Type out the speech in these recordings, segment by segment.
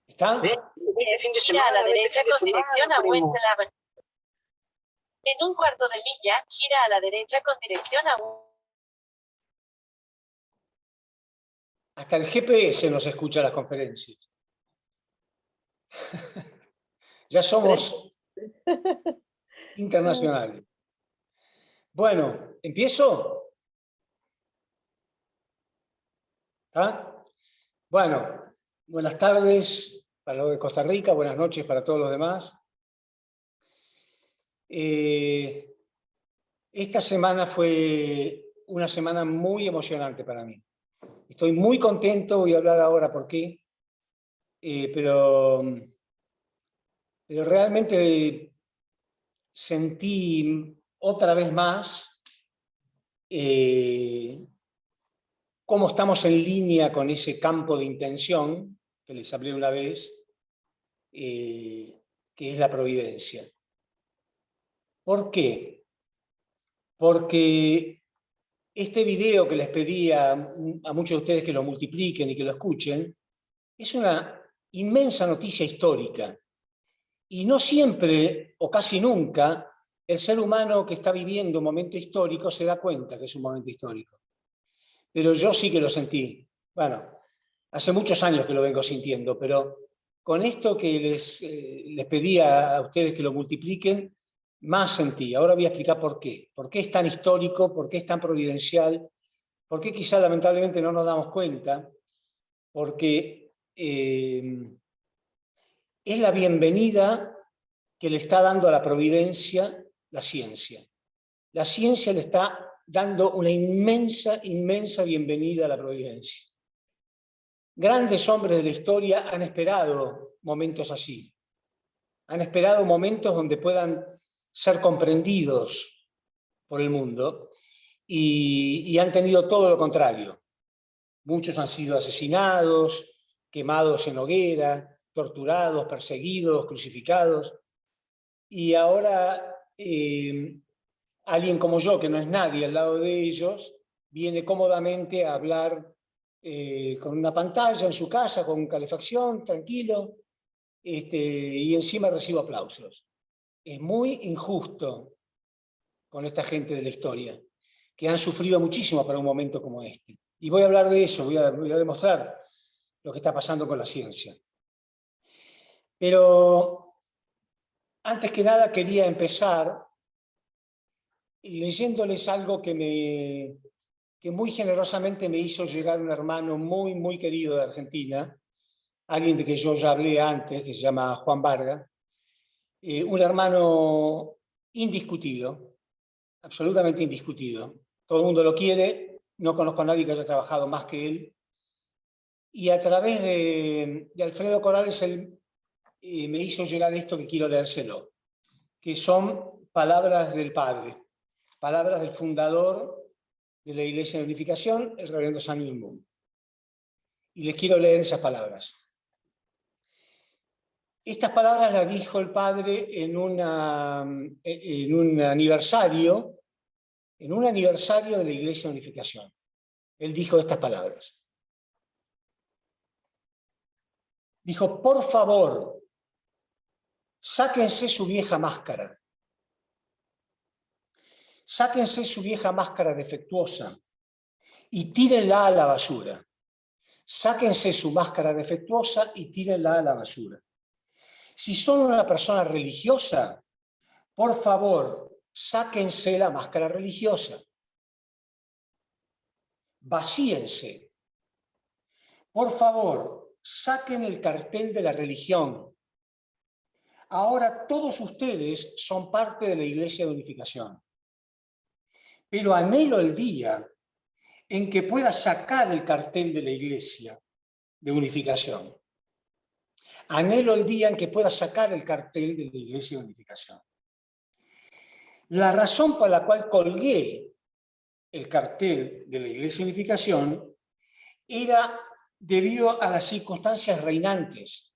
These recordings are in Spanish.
¿Está? Gira a la derecha con dirección a Wentzelaar. En un cuarto de milla, gira a la derecha con dirección a... Hasta el GPS nos escucha las conferencias. Ya somos internacionales. Bueno, ¿empiezo? ¿Ah? Bueno, buenas tardes para los de Costa Rica, buenas noches para todos los demás. Esta semana fue una semana muy emocionante para mí. Estoy muy contento, voy a hablar ahora por qué, pero realmente sentí otra vez más cómo estamos en línea con ese campo de intención que les hablé una vez, que es la providencia. ¿Por qué? Porque este video que les pedí a muchos de ustedes que lo multipliquen y que lo escuchen, es una inmensa noticia histórica. Y no siempre, o casi nunca, el ser humano que está viviendo un momento histórico se da cuenta que es un momento histórico. Pero yo sí que lo sentí. Bueno, hace muchos años que lo vengo sintiendo, pero con esto que les pedí a ustedes que lo multipliquen, más sentí. Ahora voy a explicar por qué. ¿Por qué es tan histórico? ¿Por qué es tan providencial? ¿Por qué quizá lamentablemente no nos damos cuenta? Porque es la bienvenida que le está dando a la providencia la ciencia. La ciencia le está dando una inmensa, inmensa bienvenida a la providencia. Grandes hombres de la historia han esperado momentos así. Han esperado momentos donde puedan ser comprendidos por el mundo y han tenido todo lo contrario. Muchos han sido asesinados, quemados en hoguera, torturados, perseguidos, crucificados. Y ahora alguien como yo, que no es nadie al lado de ellos, viene cómodamente a hablar con una pantalla en su casa, con calefacción, tranquilo, y encima recibo aplausos. Es muy injusto con esta gente de la historia, que han sufrido muchísimo para un momento como este. Y voy a hablar de eso, voy a demostrar lo que está pasando con la ciencia. Pero antes que nada quería empezar leyéndoles algo que muy generosamente me hizo llegar un hermano muy, muy querido de Argentina, alguien de que yo ya hablé antes, que se llama Juan Varga, un hermano indiscutido, absolutamente indiscutido. Todo el mundo lo quiere, no conozco a nadie que haya trabajado más que él. Y a través de Alfredo Corrales, él me hizo llegar esto que quiero leérselo, que son palabras del Padre, palabras del fundador de la Iglesia de Unificación, el reverendo Samuel Moon. Y les quiero leer esas palabras. Estas palabras las dijo el Padre en un aniversario de la Iglesia de Unificación. Él dijo estas palabras. Dijo, por favor, sáquense su vieja máscara. Sáquense su vieja máscara defectuosa y tírenla a la basura. Sáquense su máscara defectuosa y tírenla a la basura. Si son una persona religiosa, por favor, sáquense la máscara religiosa. Vacíense. Por favor, saquen el cartel de la religión. Ahora todos ustedes son parte de la Iglesia de Unificación. Pero anhelo el día en que pueda sacar el cartel de la Iglesia de Unificación. Anhelo el día en que pueda sacar el cartel de la Iglesia de Unificación. La razón por la cual colgué el cartel de la Iglesia de Unificación era debido a las circunstancias reinantes,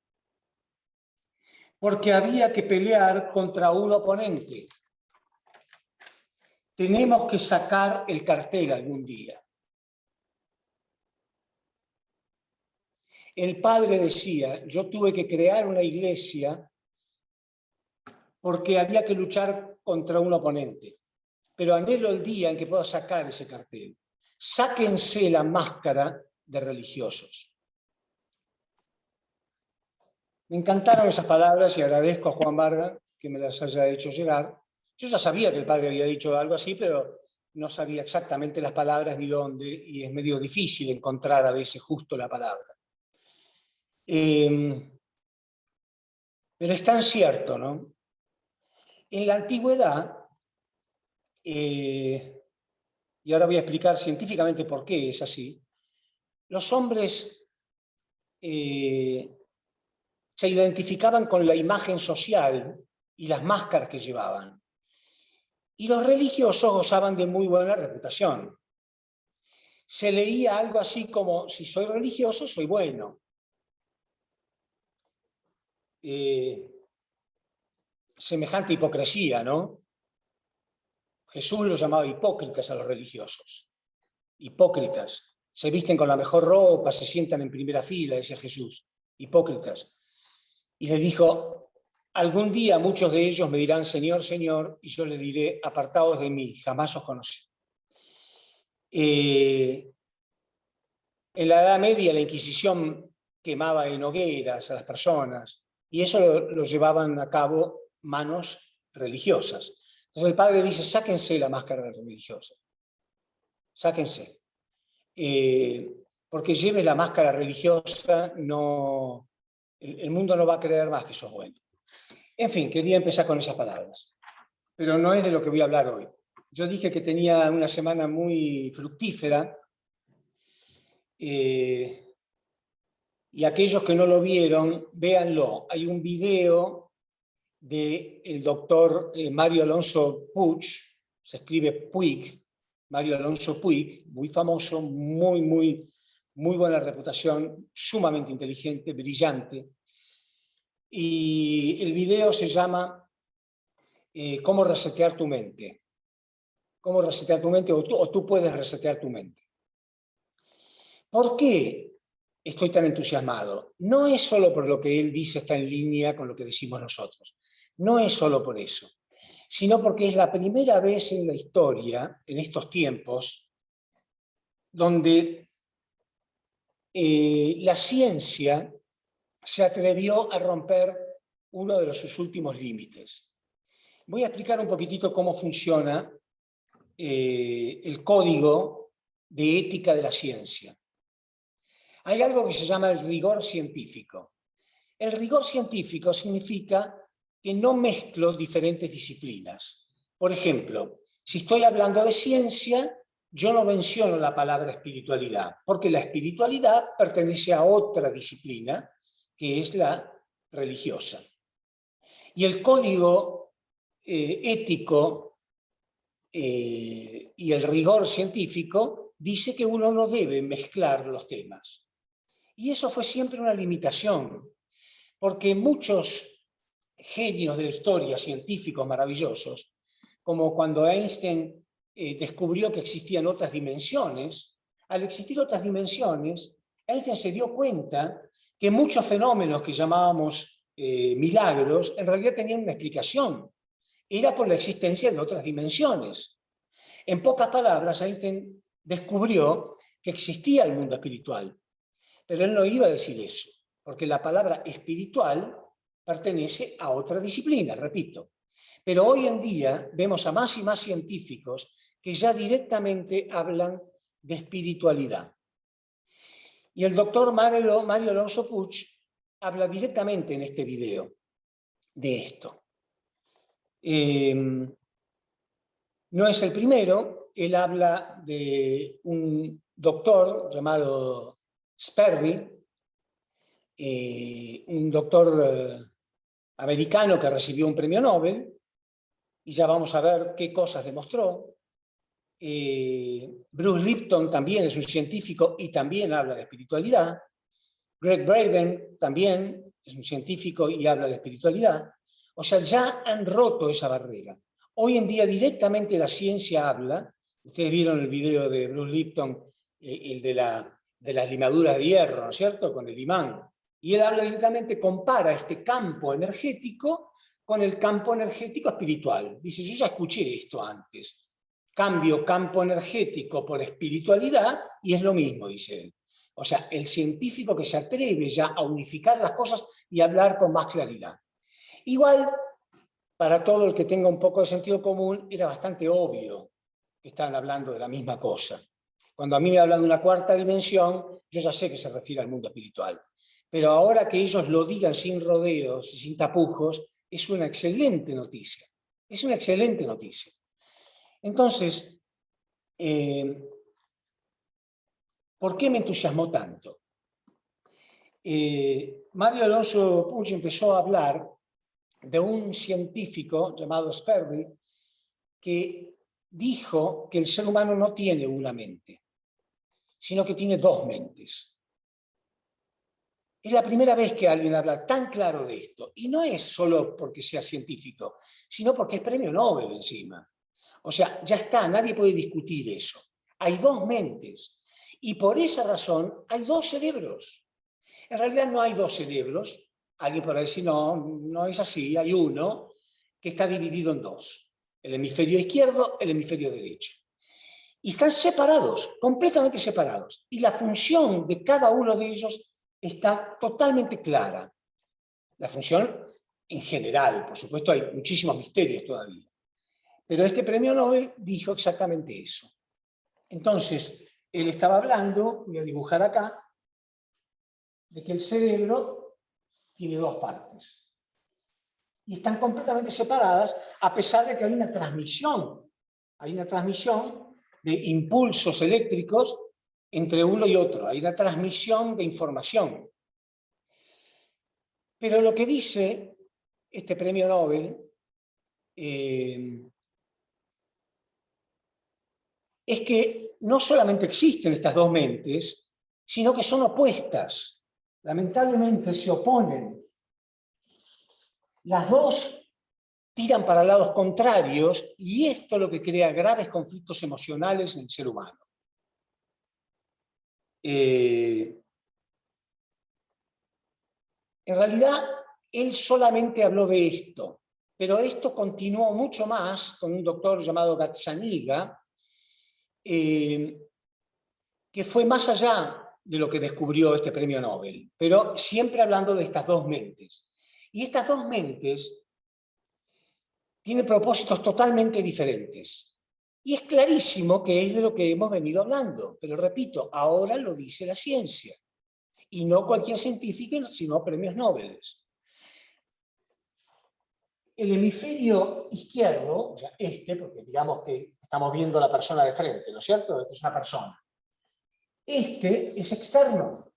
porque había que pelear contra un oponente. Tenemos que sacar el cartel algún día. El padre decía, yo tuve que crear una iglesia porque había que luchar contra un oponente, pero anhelo el día en que pueda sacar ese cartel. Sáquense la máscara de religiosos. Me encantaron esas palabras y agradezco a Juan Varga que me las haya hecho llegar. Yo ya sabía que el padre había dicho algo así, pero no sabía exactamente las palabras ni dónde, y es medio difícil encontrar a veces justo la palabra. Pero es tan cierto, ¿no? En la antigüedad, y ahora voy a explicar científicamente por qué es así, los hombres se identificaban con la imagen social y las máscaras que llevaban. Y los religiosos gozaban de muy buena reputación. Se leía algo así como, si soy religioso, soy bueno. Semejante hipocresía, ¿no? Jesús los llamaba hipócritas a los religiosos. Hipócritas. Se visten con la mejor ropa, se sientan en primera fila, decía Jesús. Hipócritas. Y les dijo, algún día muchos de ellos me dirán, Señor, Señor, y yo les diré, apartaos de mí, jamás os conocí. En la Edad Media la Inquisición quemaba en hogueras a las personas, y eso lo llevaban a cabo manos religiosas. Entonces el padre dice, sáquense la máscara religiosa, sáquense. Porque lleves la máscara religiosa, no, el mundo no va a creer más que sos bueno. En fin, quería empezar con esas palabras, pero no es de lo que voy a hablar hoy. Yo dije que tenía una semana muy fructífera, y aquellos que no lo vieron, véanlo. Hay un video del doctor Mario Alonso Puig, se escribe Puig, Mario Alonso Puig, muy famoso, muy buena reputación, sumamente inteligente, brillante. Y el video se llama ¿Cómo resetear tu mente? ¿Cómo resetear tu mente? O tú puedes resetear tu mente. ¿Por qué estoy tan entusiasmado? No es solo por lo que él dice está en línea con lo que decimos nosotros. No es solo por eso, sino porque es la primera vez en la historia, en estos tiempos, donde la ciencia se atrevió a romper uno de sus últimos límites. Voy a explicar un poquitito cómo funciona el código de ética de la ciencia. Hay algo que se llama el rigor científico. El rigor científico significa que no mezclo diferentes disciplinas. Por ejemplo, si estoy hablando de ciencia, yo no menciono la palabra espiritualidad, porque la espiritualidad pertenece a otra disciplina, que es la religiosa. Y el código ético y el rigor científico dice que uno no debe mezclar los temas. Y eso fue siempre una limitación, porque muchos genios de la historia, científicos maravillosos, como cuando Einstein descubrió que existían otras dimensiones, al existir otras dimensiones, Einstein se dio cuenta que muchos fenómenos que llamábamos milagros, en realidad tenían una explicación. Era por la existencia de otras dimensiones. En pocas palabras, Einstein descubrió que existía el mundo espiritual, pero él no iba a decir eso, porque la palabra espiritual pertenece a otra disciplina, repito. Pero hoy en día vemos a más y más científicos que ya directamente hablan de espiritualidad. Y el doctor Mario Alonso Puig habla directamente en este video de esto. No es el primero, él habla de un doctor llamado Sperry, un doctor americano que recibió un premio Nobel, y ya vamos a ver qué cosas demostró. Bruce Lipton también es un científico y también habla de espiritualidad. Greg Braden también es un científico y habla de espiritualidad. O sea, ya han roto esa barrera. Hoy en día directamente la ciencia habla. Ustedes vieron el video de Bruce Lipton, el de la de las limaduras de hierro, ¿no es cierto?, con el imán. Y él habla directamente, compara este campo energético con el campo energético espiritual. Dice, yo ya escuché esto antes. Cambio campo energético por espiritualidad y es lo mismo, dice él. O sea, el científico que se atreve ya a unificar las cosas y hablar con más claridad. Igual, para todo el que tenga un poco de sentido común, era bastante obvio que estaban hablando de la misma cosa. Cuando a mí me hablan de una cuarta dimensión, yo ya sé que se refiere al mundo espiritual. Pero ahora que ellos lo digan sin rodeos y sin tapujos, es una excelente noticia. Es una excelente noticia. Entonces, ¿por qué me entusiasmó tanto? Mario Alonso Puig empezó a hablar de un científico llamado Sperry que dijo que el ser humano no tiene una mente, sino que tiene dos mentes. Es la primera vez que alguien habla tan claro de esto, y no es solo porque sea científico, sino porque es premio Nobel encima. O sea, ya está, nadie puede discutir eso. Hay dos mentes, y por esa razón hay dos cerebros. En realidad no hay dos cerebros. Alguien podrá decir, no, no es así, hay uno que está dividido en dos. El hemisferio izquierdo, el hemisferio derecho. Y están separados, completamente separados. Y la función de cada uno de ellos está totalmente clara. La función en general, por supuesto hay muchísimos misterios todavía. Pero este premio Nobel dijo exactamente eso. Entonces, él estaba hablando, voy a dibujar acá, de que el cerebro tiene dos partes. Y están completamente separadas, a pesar de que hay una transmisión. Hay una transmisión de impulsos eléctricos entre uno y otro. Hay una transmisión de información. Pero lo que dice este premio Nobel es que no solamente existen estas dos mentes, sino que son opuestas. Lamentablemente se oponen. Las dos tiran para lados contrarios y esto es lo que crea graves conflictos emocionales en el ser humano. En realidad, él solamente habló de esto, pero esto continuó mucho más con un doctor llamado Gazzaniga, que fue más allá de lo que descubrió este premio Nobel, pero siempre hablando de estas dos mentes. Y estas dos mentes tienen propósitos totalmente diferentes. Y es clarísimo que es de lo que hemos venido hablando, pero repito, ahora lo dice la ciencia, y no cualquier científico, sino premios Nobel. El hemisferio izquierdo, o sea, porque digamos que estamos viendo a la persona de frente, ¿no es cierto? Esta es una persona. Este es externo.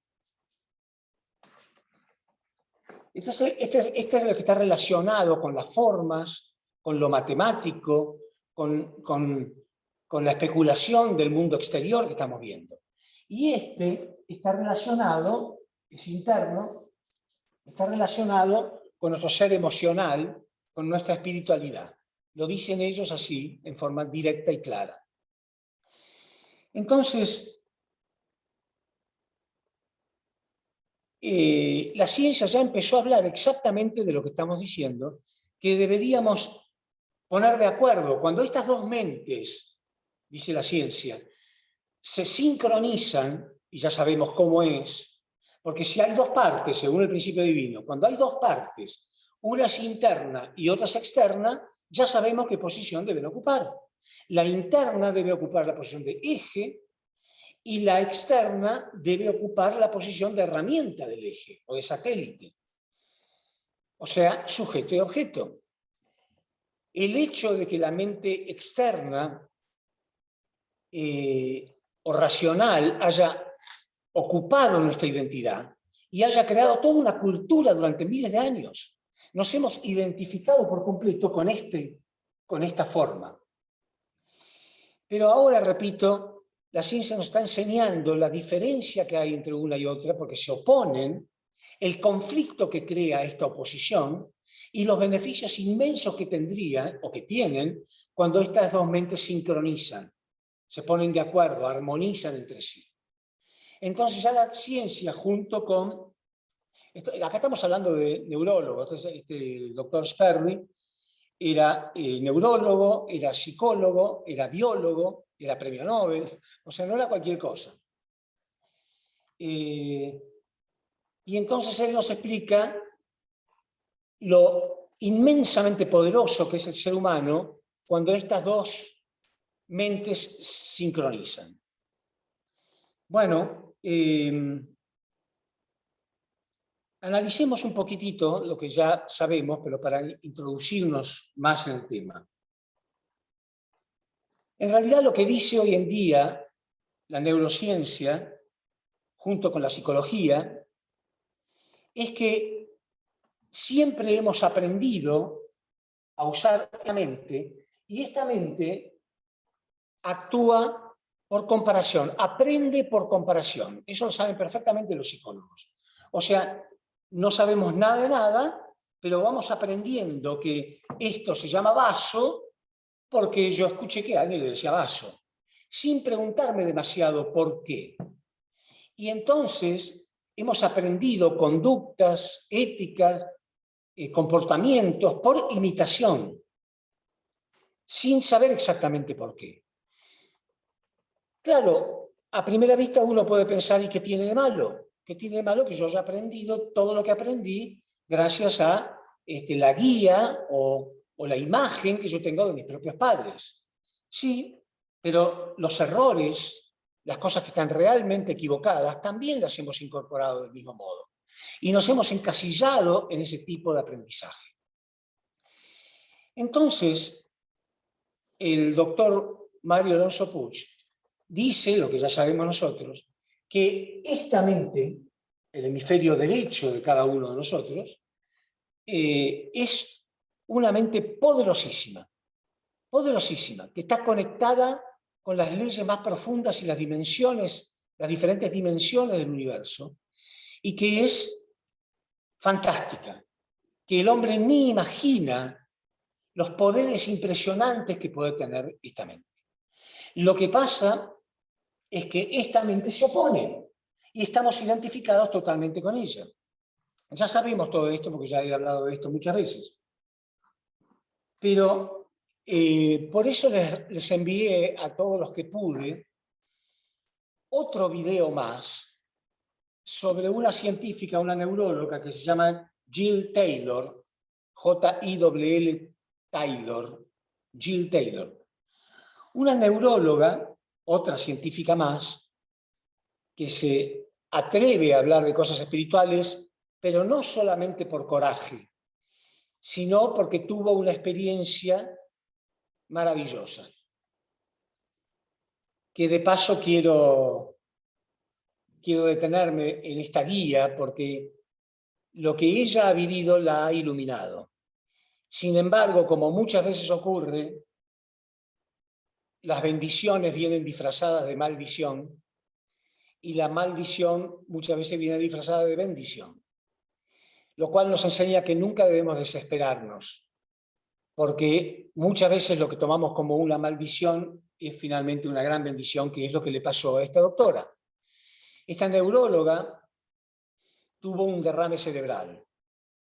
Este es lo que está relacionado con las formas, con lo matemático, con la especulación del mundo exterior que estamos viendo. Y este está relacionado, es interno, está relacionado con nuestro ser emocional, con nuestra espiritualidad. Lo dicen ellos así, en forma directa y clara. Entonces, la ciencia ya empezó a hablar exactamente de lo que estamos diciendo, que deberíamos poner de acuerdo. Cuando estas dos mentes, dice la ciencia, se sincronizan, y ya sabemos cómo es, porque si hay dos partes, según el principio divino, cuando hay dos partes, una es interna y otra es externa, ya sabemos qué posición deben ocupar. La interna debe ocupar la posición de eje y la externa debe ocupar la posición de herramienta del eje o de satélite. O sea, sujeto y objeto. El hecho de que la mente externa o racional haya ocupado nuestra identidad y haya creado toda una cultura durante miles de años. Nos hemos identificado por completo con esta forma. Pero ahora, repito, la ciencia nos está enseñando la diferencia que hay entre una y otra porque se oponen, el conflicto que crea esta oposición y los beneficios inmensos que tendrían o que tienen cuando estas dos mentes sincronizan, se ponen de acuerdo, armonizan entre sí. Entonces ya la ciencia junto con... Acá estamos hablando de neurólogos. Entonces, este doctor Sperry era neurólogo, era psicólogo, era biólogo, era premio Nobel, o sea, no era cualquier cosa. Y entonces él nos explica lo inmensamente poderoso que es el ser humano cuando estas dos mentes sincronizan. Bueno, analicemos un poquitito lo que ya sabemos, pero para introducirnos más en el tema. En realidad lo que dice hoy en día la neurociencia, junto con la psicología, es que siempre hemos aprendido a usar la mente, y esta mente actúa por comparación, aprende por comparación. Eso lo saben perfectamente los psicólogos. O sea, no sabemos nada de nada, pero vamos aprendiendo que esto se llama vaso porque yo escuché que alguien le decía vaso, sin preguntarme demasiado por qué. Y entonces hemos aprendido conductas, éticas, comportamientos por imitación, sin saber exactamente por qué. Claro, a primera vista uno puede pensar, ¿y qué tiene de malo? ¿Qué tiene de malo que yo haya aprendido todo lo que aprendí gracias a la guía o la imagen que yo tengo de mis propios padres? Sí, pero los errores, las cosas que están realmente equivocadas, también las hemos incorporado del mismo modo. Y nos hemos encasillado en ese tipo de aprendizaje. Entonces, el doctor Mario Alonso Puig dice, lo que ya sabemos nosotros, que esta mente, el hemisferio derecho de cada uno de nosotros, es una mente poderosísima, poderosísima, que está conectada con las leyes más profundas y las dimensiones, las diferentes dimensiones del universo, y que es fantástica, que el hombre ni imagina los poderes impresionantes que puede tener esta mente. Lo que pasa es que esta mente se opone y estamos identificados totalmente con ella. Ya sabemos todo esto porque ya he hablado de esto muchas veces. Pero por eso les envié a todos los que pude otro video más sobre una científica, una neuróloga que se llama Jill Taylor, J-I-L-L Taylor, Jill Taylor. Una neuróloga, otra científica más, que se atreve a hablar de cosas espirituales, pero no solamente por coraje, sino porque tuvo una experiencia maravillosa. Que de paso quiero detenerme en esta guía porque lo que ella ha vivido la ha iluminado. Sin embargo, como muchas veces ocurre, las bendiciones vienen disfrazadas de maldición y la maldición muchas veces viene disfrazada de bendición. Lo cual nos enseña que nunca debemos desesperarnos, porque muchas veces lo que tomamos como una maldición es finalmente una gran bendición, que es lo que le pasó a esta doctora. Esta neuróloga tuvo un derrame cerebral,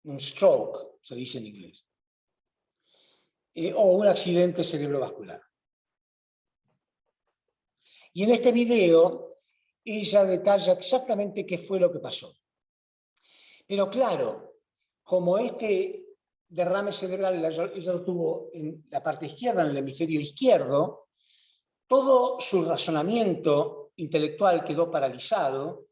un stroke, se dice en inglés, o un accidente cerebrovascular. Y en este video ella detalla exactamente qué fue lo que pasó. Pero claro, como este derrame cerebral ella lo tuvo en la parte izquierda, en el hemisferio izquierdo, todo su razonamiento intelectual quedó paralizado,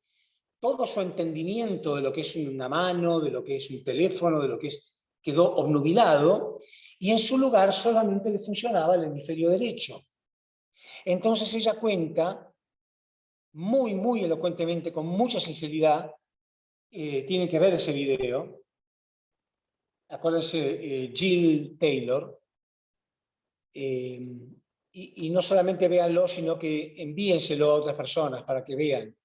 todo su entendimiento de lo que es una mano, de lo que es un teléfono, de lo que es, quedó obnubilado, y en su lugar solamente le funcionaba el hemisferio derecho. Entonces ella cuenta, muy elocuentemente, con mucha sinceridad, tienen que ver ese video, acuérdense, Jill Taylor, y no solamente véanlo, sino que envíenselo a otras personas para que vean.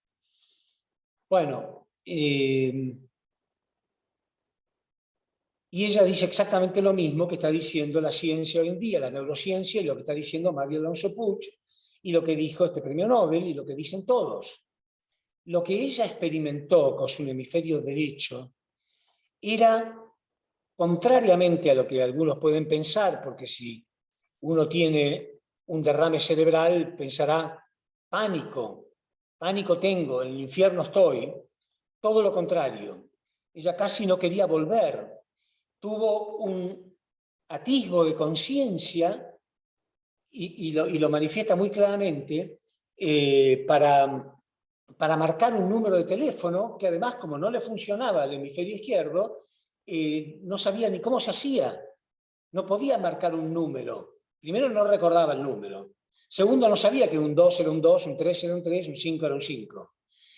Bueno, y ella dice exactamente lo mismo que está diciendo la ciencia hoy en día, la neurociencia, y lo que está diciendo Mario Alonso Puig, y lo que dijo este premio Nobel, y lo que dicen todos. lo que ella experimentó con su hemisferio derecho era, contrariamente a lo que algunos pueden pensar, porque si uno tiene un derrame cerebral pensará, pánico, pánico tengo, en el infierno estoy. Todo lo contrario, ella casi no quería volver. Tuvo un atisbo de conciencia y lo manifiesta muy claramente para marcar un número de teléfono que además, como no le funcionaba el hemisferio izquierdo, no sabía ni cómo se hacía. No podía marcar un número. Primero, no recordaba el número. Segundo, no sabía que un 2 era un 2, un 3 era un 3, un 5 era un 5.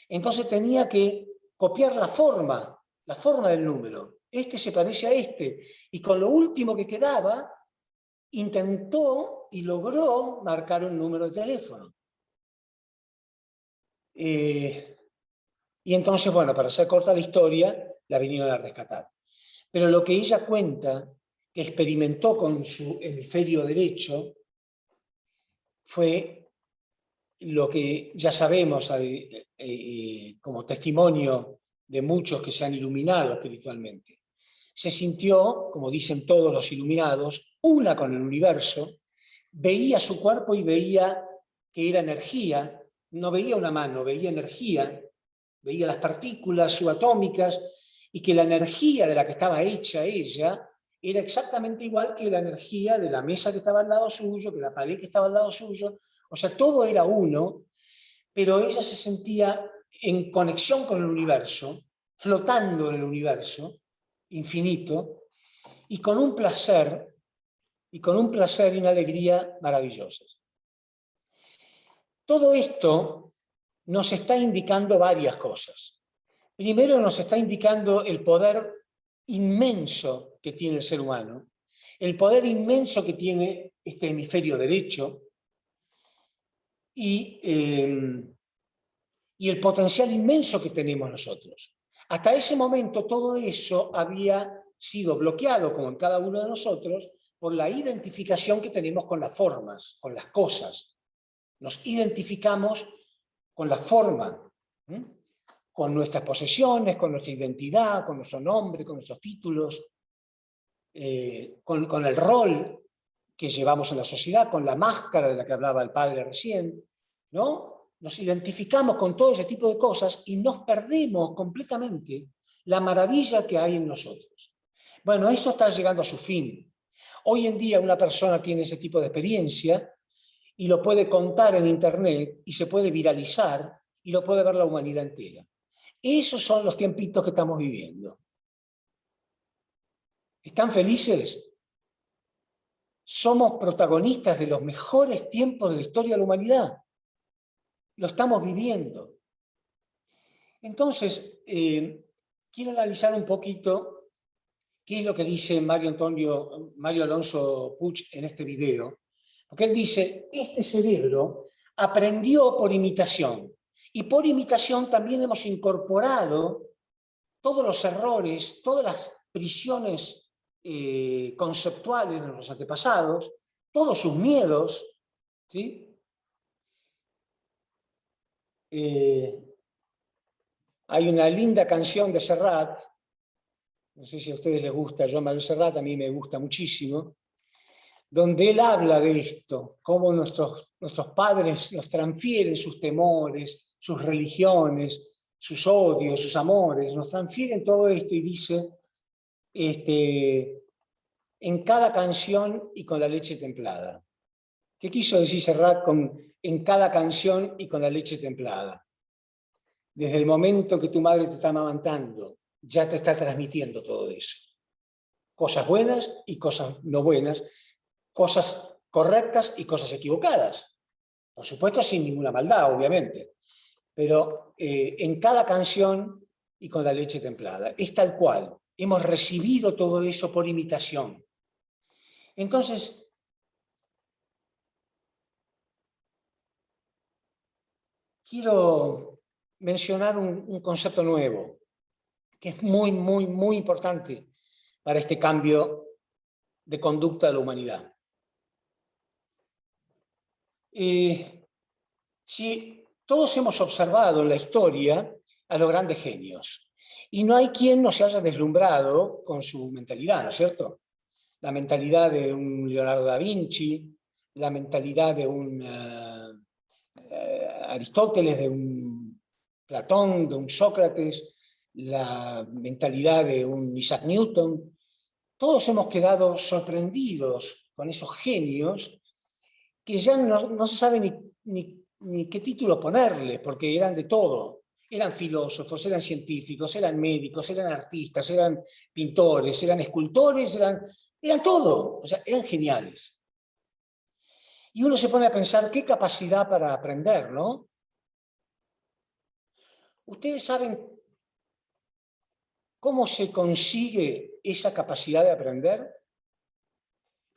Entonces tenía que copiar la forma del número. Este se parece a este. Y con lo último que quedaba, intentó y logró marcar un número de teléfono. Y entonces, bueno, para hacer corta la historia, la vinieron a rescatar. Pero lo que ella cuenta, que experimentó con su hemisferio derecho, fue lo que ya sabemos como testimonio de muchos que se han iluminado espiritualmente. Se sintió, como dicen todos los iluminados, una con el universo, veía su cuerpo y veía que era energía, no veía una mano, veía energía, veía las partículas subatómicas y que la energía de la que estaba hecha ella era exactamente igual que la energía de la mesa que estaba al lado suyo, que la pared que estaba al lado suyo. O sea, todo era uno, pero ella se sentía en conexión con el universo, flotando en el universo infinito, y con un placer y una alegría maravillosas. Todo esto nos está indicando varias cosas. Primero, nos está indicando el poder inmenso que tiene el ser humano, el poder inmenso que tiene este hemisferio derecho y el potencial inmenso que tenemos nosotros. Hasta ese momento todo eso había sido bloqueado, como en cada uno de nosotros, por la identificación que tenemos con las formas, con las cosas. Nos identificamos con la forma, con nuestras posesiones, con nuestra identidad, con nuestro nombre, con nuestros títulos, con el rol que llevamos en la sociedad, con la máscara de la que hablaba el padre recién, ¿no? Nos identificamos con todo ese tipo de cosas y nos perdemos completamente la maravilla que hay en nosotros. Bueno, esto está llegando a su fin. Hoy en día una persona tiene ese tipo de experiencia y lo puede contar en internet y se puede viralizar y lo puede ver la humanidad entera. Esos son los tiempitos que estamos viviendo. ¿Están felices? Somos protagonistas de los mejores tiempos de la historia de la humanidad. Lo estamos viviendo. Entonces, quiero analizar un poquito qué es lo que dice Mario Alonso Puig en este video. Porque él dice, este cerebro aprendió por imitación. Y por imitación también hemos incorporado todos los errores, todas las prisiones conceptuales de nuestros antepasados, todos sus miedos, ¿sí? Hay una linda canción de Serrat, no sé si a ustedes les gusta, Joan Manuel Serrat, a mí me gusta muchísimo, donde él habla de esto, cómo nuestros padres nos transfieren sus temores, sus religiones, sus odios, sus amores, nos transfieren todo esto y dice, en cada canción y con la leche templada. ¿Qué quiso decir Serrat con en cada canción y con la leche templada? Desde el momento que tu madre te está amamantando, ya te está transmitiendo todo eso. Cosas buenas y cosas no buenas, cosas correctas y cosas equivocadas. Por supuesto, sin ninguna maldad, obviamente. Pero en cada canción y con la leche templada. Es tal cual. Hemos recibido todo eso por imitación. Entonces, quiero mencionar un concepto nuevo, que es muy, muy, muy importante para este cambio de conducta de la humanidad. Si Todos hemos observado en la historia a los grandes genios. Y no hay quien no se haya deslumbrado con su mentalidad, ¿no es cierto? La mentalidad de un Leonardo da Vinci, la mentalidad de un Aristóteles, de un Platón, de un Sócrates, la mentalidad de un Isaac Newton. Todos hemos quedado sorprendidos con esos genios que ya no se sabe ni qué título ponerles, porque eran de todo. Eran filósofos, eran científicos, eran médicos, eran artistas, eran pintores, eran escultores, eran todo. O sea, eran geniales. Y uno se pone a pensar, qué capacidad para aprender, ¿no? Ustedes saben cómo se consigue esa capacidad de aprender.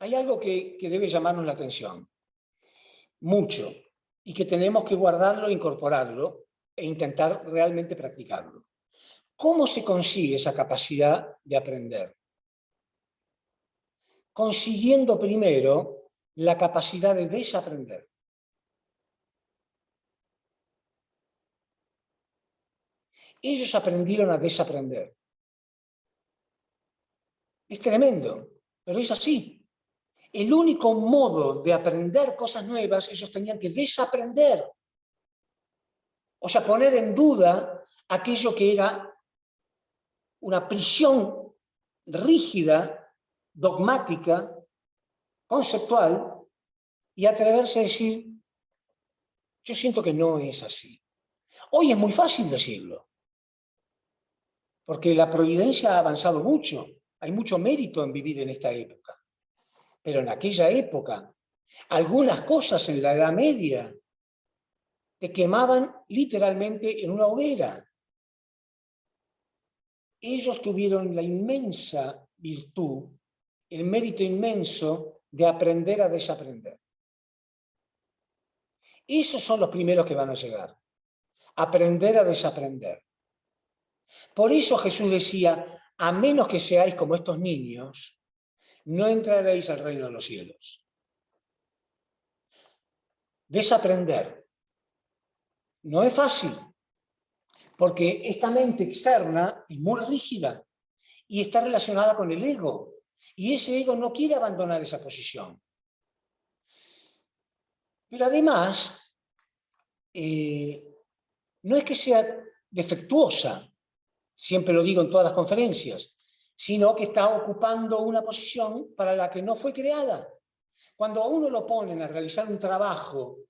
Hay algo que debe llamarnos la atención, mucho, y que tenemos que guardarlo, incorporarlo e intentar realmente practicarlo. ¿Cómo se consigue esa capacidad de aprender? Consiguiendo primero la capacidad de desaprender. Ellos aprendieron a desaprender. Es tremendo, pero es así. El único modo de aprender cosas nuevas, ellos tenían que desaprender. O sea, poner en duda aquello que era una prisión rígida, dogmática, conceptual, y atreverse a decir, yo siento que no es así. Hoy es muy fácil decirlo, porque la providencia ha avanzado mucho, hay mucho mérito en vivir en esta época. Pero en aquella época, algunas cosas en la Edad Media te quemaban literalmente en una hoguera. Ellos tuvieron la inmensa virtud, el mérito inmenso de aprender a desaprender. Esos son los primeros que van a llegar. Aprender a desaprender. Por eso Jesús decía, a menos que seáis como estos niños, no entraréis al reino de los cielos. Desaprender. No es fácil, porque esta mente externa es muy rígida y está relacionada con el ego. Y ese ego no quiere abandonar esa posición. Pero además, no es que sea defectuosa, siempre lo digo en todas las conferencias, sino que está ocupando una posición para la que no fue creada. Cuando a uno lo ponen a realizar un trabajo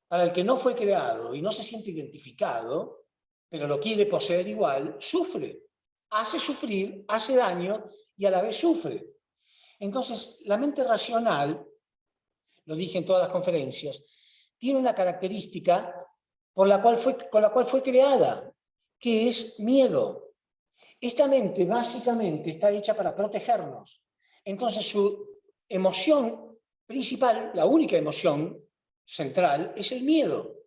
para el que no fue creado y no se siente identificado, pero lo quiere poseer igual, sufre. Hace sufrir, hace daño y a la vez sufre. Entonces, la mente racional, lo dije en todas las conferencias, tiene una característica con la cual fue creada, que es miedo. Esta mente básicamente está hecha para protegernos. Entonces su emoción principal, la única emoción central, es el miedo.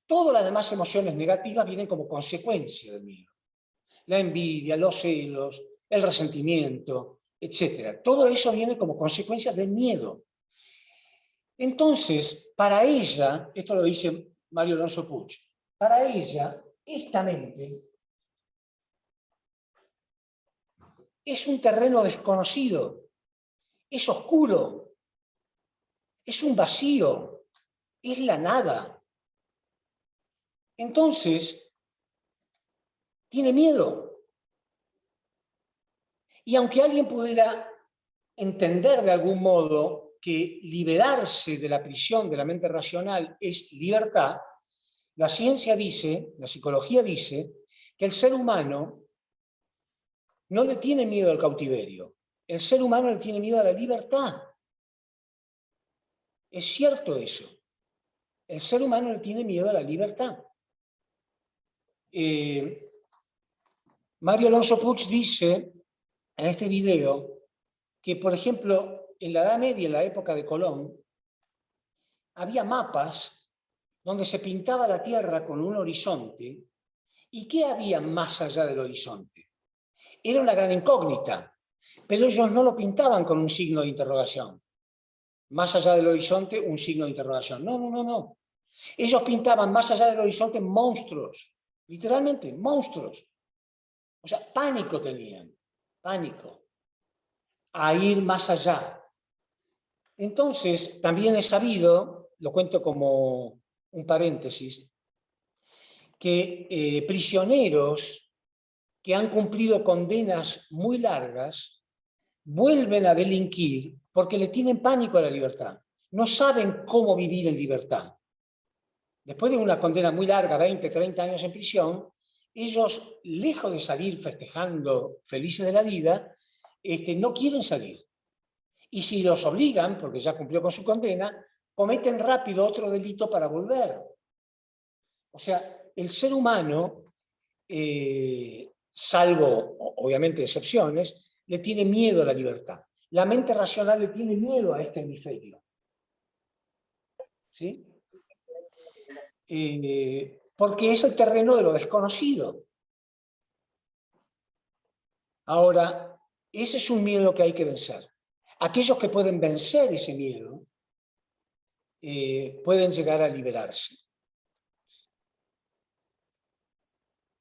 Todas las demás emociones negativas vienen como consecuencia del miedo. La envidia, los celos, el resentimiento, etc. Todo eso viene como consecuencia del miedo. Entonces, para ella, esto lo dice Mario Alonso Puig, para ella, esta mente es un terreno desconocido, es oscuro, es un vacío, es la nada. Entonces, tiene miedo. Y aunque alguien pudiera entender de algún modo que liberarse de la prisión de la mente racional es libertad, la ciencia dice, la psicología dice, que el ser humano no le tiene miedo al cautiverio, el ser humano le tiene miedo a la libertad. Es cierto eso. El ser humano le tiene miedo a la libertad. Mario Alonso Puig dice en este video que, por ejemplo, en la Edad Media, en la época de Colón, había mapas donde se pintaba la Tierra con un horizonte. ¿Y qué había más allá del horizonte? Era una gran incógnita, pero ellos no lo pintaban con un signo de interrogación. Más allá del horizonte, un signo de interrogación. No, no, no, no. Ellos pintaban más allá del horizonte monstruos, literalmente monstruos. O sea, pánico tenían, pánico, a ir más allá. Entonces, también he sabido, lo cuento como un paréntesis, que prisioneros que han cumplido condenas muy largas vuelven a delinquir porque le tienen pánico a la libertad. No saben cómo vivir en libertad. Después de una condena muy larga, 20, 30 años en prisión, ellos, lejos de salir festejando felices de la vida, no quieren salir. Y si los obligan, porque ya cumplió con su condena, cometen rápido otro delito para volver. O sea, el ser humano, salvo obviamente excepciones, le tiene miedo a la libertad. La mente racional le tiene miedo a este hemisferio. ¿Sí? Porque es el terreno de lo desconocido. Ahora, ese es un miedo que hay que vencer. Aquellos que pueden vencer ese miedo pueden llegar a liberarse.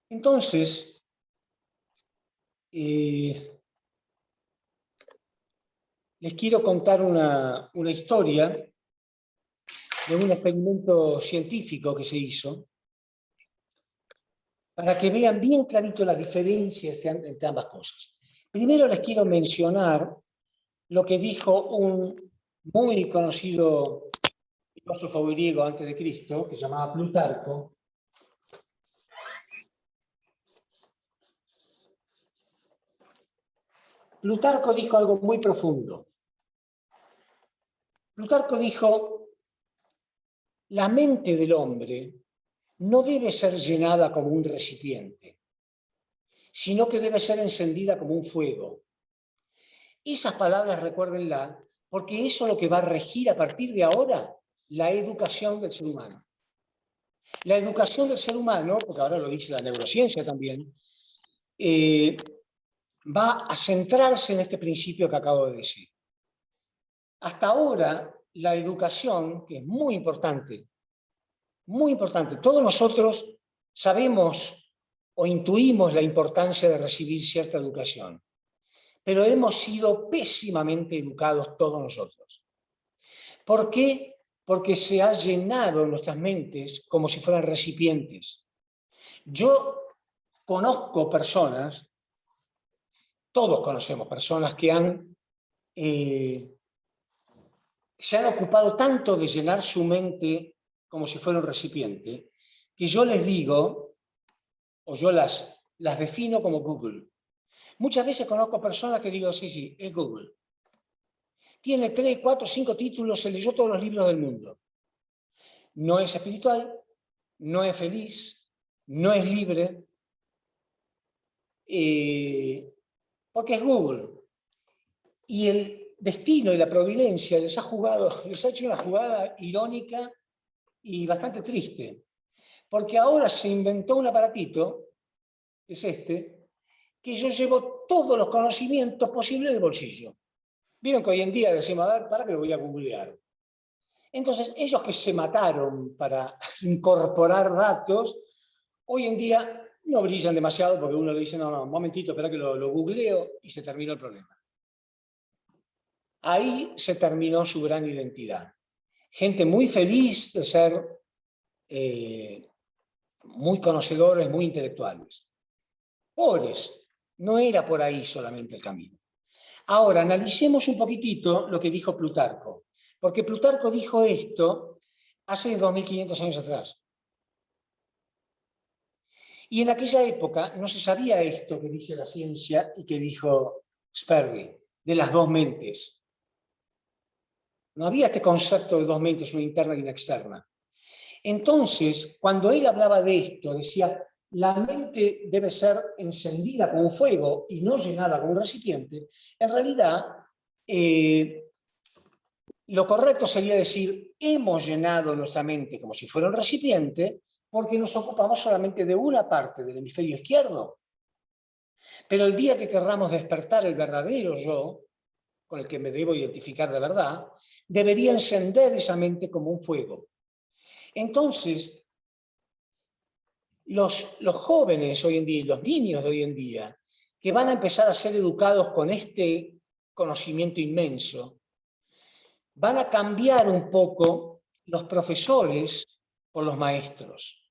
Entonces, les quiero contar una historia de un experimento científico que se hizo para que vean bien clarito las diferencias entre ambas cosas. Primero les quiero mencionar lo que dijo un muy conocido filósofo griego antes de Cristo, que se llamaba Plutarco. Plutarco dijo algo muy profundo. Plutarco dijo, la mente del hombre no debe ser llenada como un recipiente, sino que debe ser encendida como un fuego. Esas palabras recuérdenla, porque eso es lo que va a regir a partir de ahora la educación del ser humano. La educación del ser humano, porque ahora lo dice la neurociencia también, va a centrarse en este principio que acabo de decir. Hasta ahora, la educación, que es muy importante, todos nosotros sabemos o intuimos la importancia de recibir cierta educación, pero hemos sido pésimamente educados todos nosotros. ¿Por qué? Porque se ha llenado nuestras mentes como si fueran recipientes. Yo conozco personas, todos conocemos personas que se han ocupado tanto de llenar su mente como si fuera un recipiente, que yo les digo, o yo las defino como Google. Muchas veces conozco personas que digo, sí, es Google. Tiene 3, 4, 5 títulos, se leyó todos los libros del mundo. No es espiritual, no es feliz, no es libre, porque es Google. Y el destino y la providencia les ha hecho una jugada irónica y bastante triste. Porque ahora se inventó un aparatito, que es que yo llevo todos los conocimientos posibles en el bolsillo. Vieron que hoy en día decimos, a ver, para que lo voy a googlear. Entonces, ellos que se mataron para incorporar datos, hoy en día no brillan demasiado porque uno le dice, no, un momentito, espera que lo googleo y se terminó el problema. Ahí se terminó su gran identidad. Gente muy feliz de ser muy conocedores, muy intelectuales. Pobres, no era por ahí solamente el camino. Ahora, analicemos un poquitito lo que dijo Plutarco, porque Plutarco dijo esto hace 2500 años atrás. Y en aquella época no se sabía esto que dice la ciencia y que dijo Sperry, de las dos mentes. No había este concepto de dos mentes, una interna y una externa. Entonces, cuando él hablaba de esto, decía, la mente debe ser encendida con un fuego y no llenada con un recipiente, en realidad, lo correcto sería decir, hemos llenado nuestra mente como si fuera un recipiente, porque nos ocupamos solamente de una parte del hemisferio izquierdo. Pero el día que querramos despertar el verdadero yo, con el que me debo identificar de verdad, debería encender esa mente como un fuego. Entonces, los jóvenes hoy en día y los niños de hoy en día, que van a empezar a ser educados con este conocimiento inmenso, van a cambiar un poco los profesores por los maestros.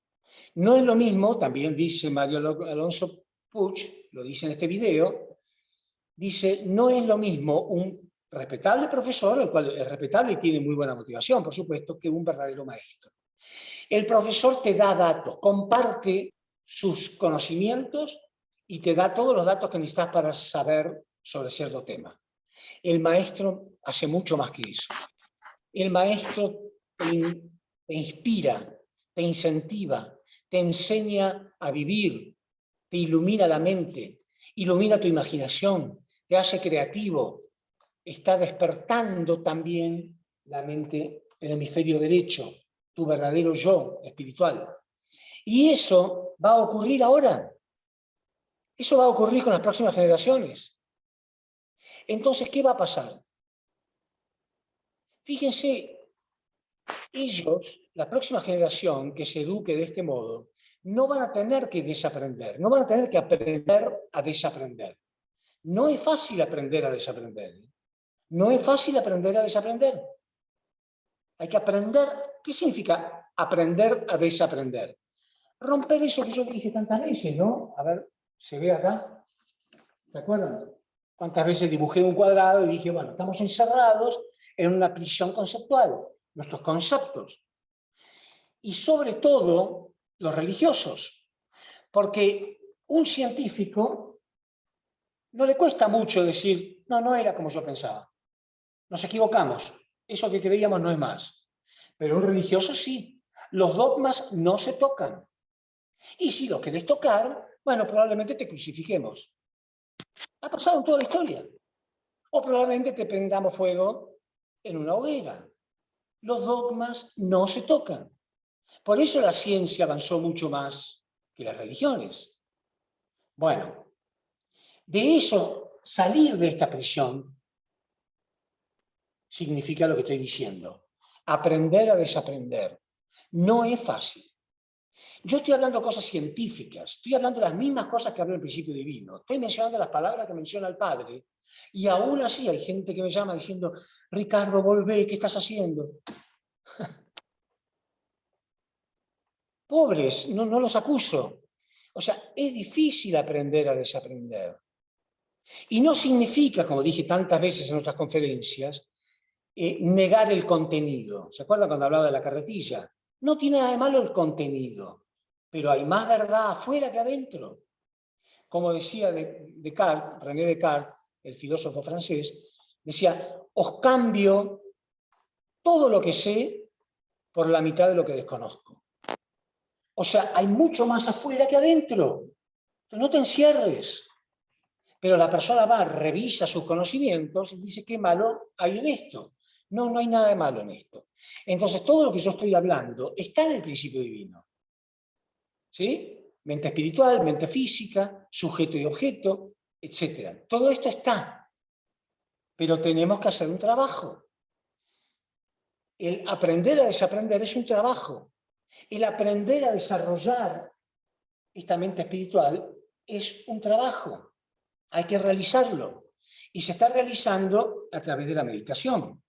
No es lo mismo, también dice Mario Alonso Puig, lo dice en este video, dice, no es lo mismo un respetable profesor, el cual es respetable y tiene muy buena motivación, por supuesto, que un verdadero maestro. El profesor te da datos, comparte sus conocimientos y te da todos los datos que necesitas para saber sobre cierto tema. El maestro hace mucho más que eso. El maestro te inspira, te incentiva, te enseña a vivir, te ilumina la mente, ilumina tu imaginación, te hace creativo, está despertando también la mente, el hemisferio derecho, tu verdadero yo espiritual. Y eso va a ocurrir ahora. Eso va a ocurrir con las próximas generaciones. Entonces, ¿qué va a pasar? Fíjense, ellos, la próxima generación que se eduque de este modo, no van a tener que desaprender, no van a tener que aprender a desaprender. No es fácil aprender a desaprender. No es fácil aprender a desaprender. Hay que aprender. ¿Qué significa aprender a desaprender? Romper eso que yo dije tantas veces, ¿no? A ver, se ve acá. ¿Se acuerdan? ¿Cuántas veces dibujé un cuadrado y dije, bueno, estamos encerrados en una prisión conceptual, nuestros conceptos? Y sobre todo, los religiosos. Porque un científico no le cuesta mucho decir, no, no era como yo pensaba. Nos equivocamos. Eso que creíamos no es más. Pero un religioso sí. Los dogmas no se tocan. Y si los querés tocar, bueno, probablemente te crucifiquemos. Ha pasado en toda la historia. O probablemente te prendamos fuego en una hoguera. Los dogmas no se tocan. Por eso la ciencia avanzó mucho más que las religiones. Bueno, de eso, salir de esta prisión significa lo que estoy diciendo. Aprender a desaprender. No es fácil. Yo estoy hablando de cosas científicas, estoy hablando de las mismas cosas que habló el principio divino, estoy mencionando las palabras que menciona el Padre, y aún así hay gente que me llama diciendo, Ricardo, volvé, ¿qué estás haciendo? Pobres, no los acuso. O sea, es difícil aprender a desaprender. Y no significa, como dije tantas veces en otras conferencias, negar el contenido. ¿Se acuerdan cuando hablaba de la carretilla? No tiene nada de malo el contenido, pero hay más verdad afuera que adentro. Como decía Descartes, René Descartes, el filósofo francés, decía, os cambio todo lo que sé por la mitad de lo que desconozco. O sea, hay mucho más afuera que adentro. No te encierres. Pero la persona va, revisa sus conocimientos y dice, ¿qué malo hay en esto? No, no hay nada de malo en esto. Entonces, todo lo que yo estoy hablando está en el principio divino. ¿Sí? Mente espiritual, mente física, sujeto y objeto, etc. Todo esto está. Pero tenemos que hacer un trabajo. El aprender a desaprender es un trabajo. El aprender a desarrollar esta mente espiritual es un trabajo. Hay que realizarlo. Y se está realizando a través de la meditación.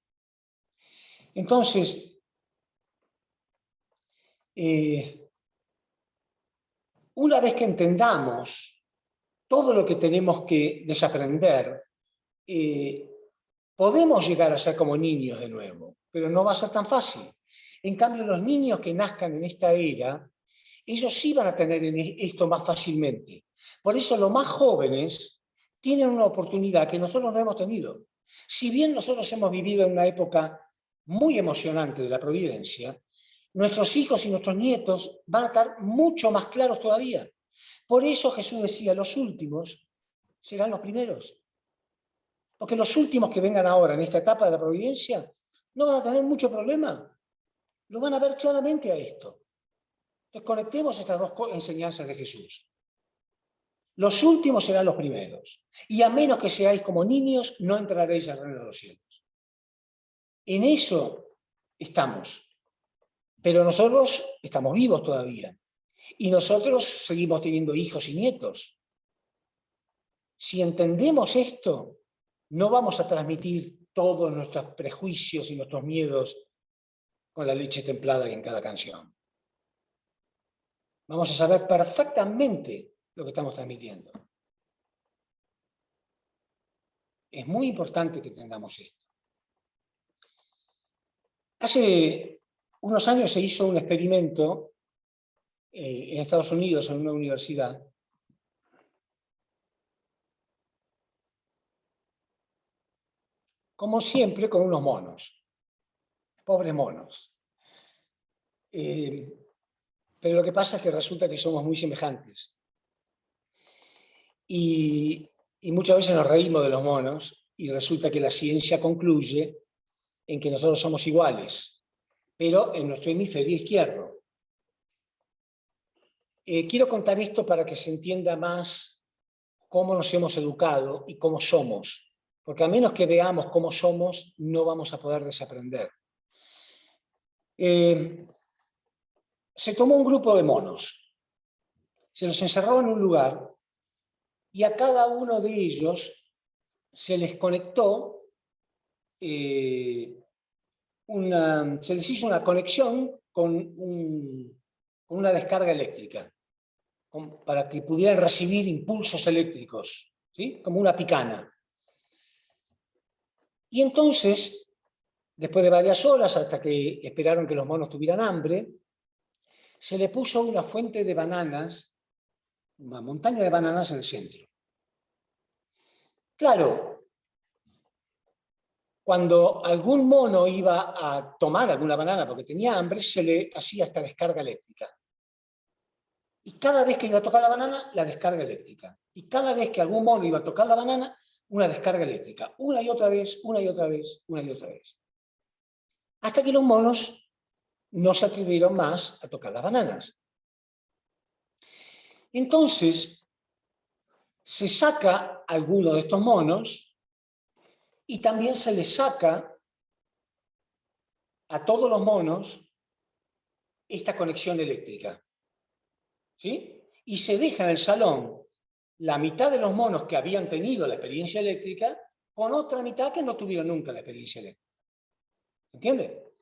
Entonces, una vez que entendamos todo lo que tenemos que desaprender, podemos llegar a ser como niños de nuevo, pero no va a ser tan fácil. En cambio, los niños que nazcan en esta era, ellos sí van a tener esto más fácilmente. Por eso los más jóvenes tienen una oportunidad que nosotros no hemos tenido. Si bien nosotros hemos vivido en una época muy emocionante de la providencia, nuestros hijos y nuestros nietos van a estar mucho más claros todavía. Por eso Jesús decía, los últimos serán los primeros. Porque los últimos que vengan ahora en esta etapa de la providencia no van a tener mucho problema. Lo van a ver claramente a esto. Entonces conectemos estas dos enseñanzas de Jesús. Los últimos serán los primeros. Y a menos que seáis como niños, no entraréis al reino de los cielos. En eso estamos. Pero nosotros estamos vivos todavía. Y nosotros seguimos teniendo hijos y nietos. Si entendemos esto, no vamos a transmitir todos nuestros prejuicios y nuestros miedos con la leche templada y en cada canción. Vamos a saber perfectamente lo que estamos transmitiendo. Es muy importante que entendamos esto. Hace unos años se hizo un experimento en Estados Unidos, en una universidad, como siempre, con unos monos. Pobres monos. Pero lo que pasa es que resulta que somos muy semejantes. Y muchas veces nos reímos de los monos y resulta que la ciencia concluye en que nosotros somos iguales, pero en nuestro hemisferio izquierdo. Quiero contar esto para que se entienda más cómo nos hemos educado y cómo somos, porque a menos que veamos cómo somos, no vamos a poder desaprender. Se tomó un grupo de monos, se los encerró en un lugar y a cada uno de ellos se les conectó, se les hizo una conexión con una descarga eléctrica, para que pudieran recibir impulsos eléctricos, ¿sí? Como una picana. Y entonces, después de varias horas, hasta que esperaron que los monos tuvieran hambre, se le puso una fuente de bananas, una montaña de bananas en el centro. Claro, cuando algún mono iba a tomar alguna banana porque tenía hambre, se le hacía esta descarga eléctrica. Y cada vez que iba a tocar la banana, la descarga eléctrica. Y cada vez que algún mono iba a tocar la banana, una descarga eléctrica. Una y otra vez, una y otra vez, una y otra vez. Hasta que los monos no se atrevieron más a tocar las bananas. Entonces, se saca a alguno de estos monos y también se les saca a todos los monos esta conexión eléctrica. ¿Sí? Y se deja en el salón la mitad de los monos que habían tenido la experiencia eléctrica con otra mitad que no tuvieron nunca la experiencia eléctrica. ¿Entiende?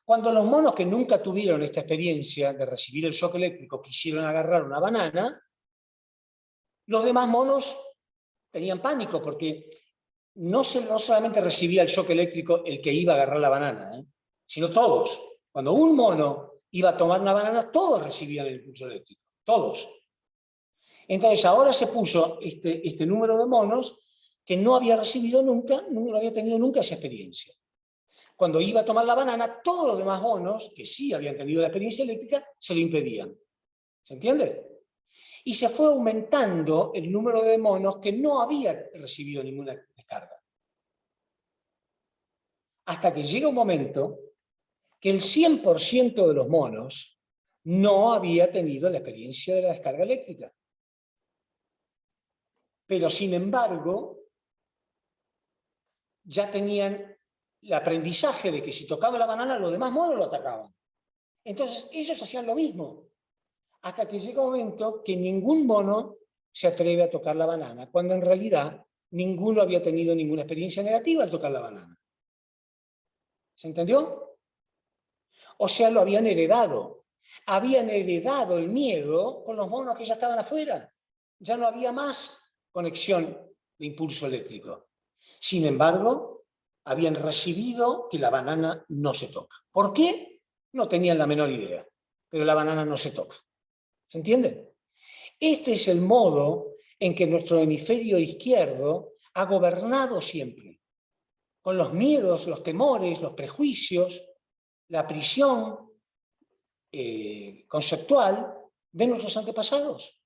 Cuando los monos que nunca tuvieron esta experiencia de recibir el shock eléctrico quisieron agarrar una banana, los demás monos tenían pánico porque no solamente recibía el shock eléctrico el que iba a agarrar la banana, sino todos. Cuando un mono iba a tomar una banana, todos recibían el impulso eléctrico, todos. Entonces ahora se puso este número de monos que no había recibido nunca, no había tenido nunca esa experiencia. Cuando iba a tomar la banana, todos los demás monos, que sí habían tenido la experiencia eléctrica, se lo impedían. ¿Se entiende? Y se fue aumentando el número de monos que no había recibido ninguna descarga. Hasta que llega un momento que el 100% de los monos no había tenido la experiencia de la descarga eléctrica. Pero sin embargo, ya tenían el aprendizaje de que si tocaba la banana, los demás monos lo atacaban. Entonces ellos hacían lo mismo, hasta que llega un momento que ningún mono se atreve a tocar la banana, cuando en realidad ninguno había tenido ninguna experiencia negativa al tocar la banana. ¿Se entendió? O sea, lo habían heredado. Habían heredado el miedo con los monos que ya estaban afuera. Ya no había más conexión de impulso eléctrico. Sin embargo, habían recibido que la banana no se toca. ¿Por qué? No tenían la menor idea, pero la banana no se toca. ¿Se entiende? Este es el modo en que nuestro hemisferio izquierdo ha gobernado siempre, con los miedos, los temores, los prejuicios, la prisión conceptual de nuestros antepasados.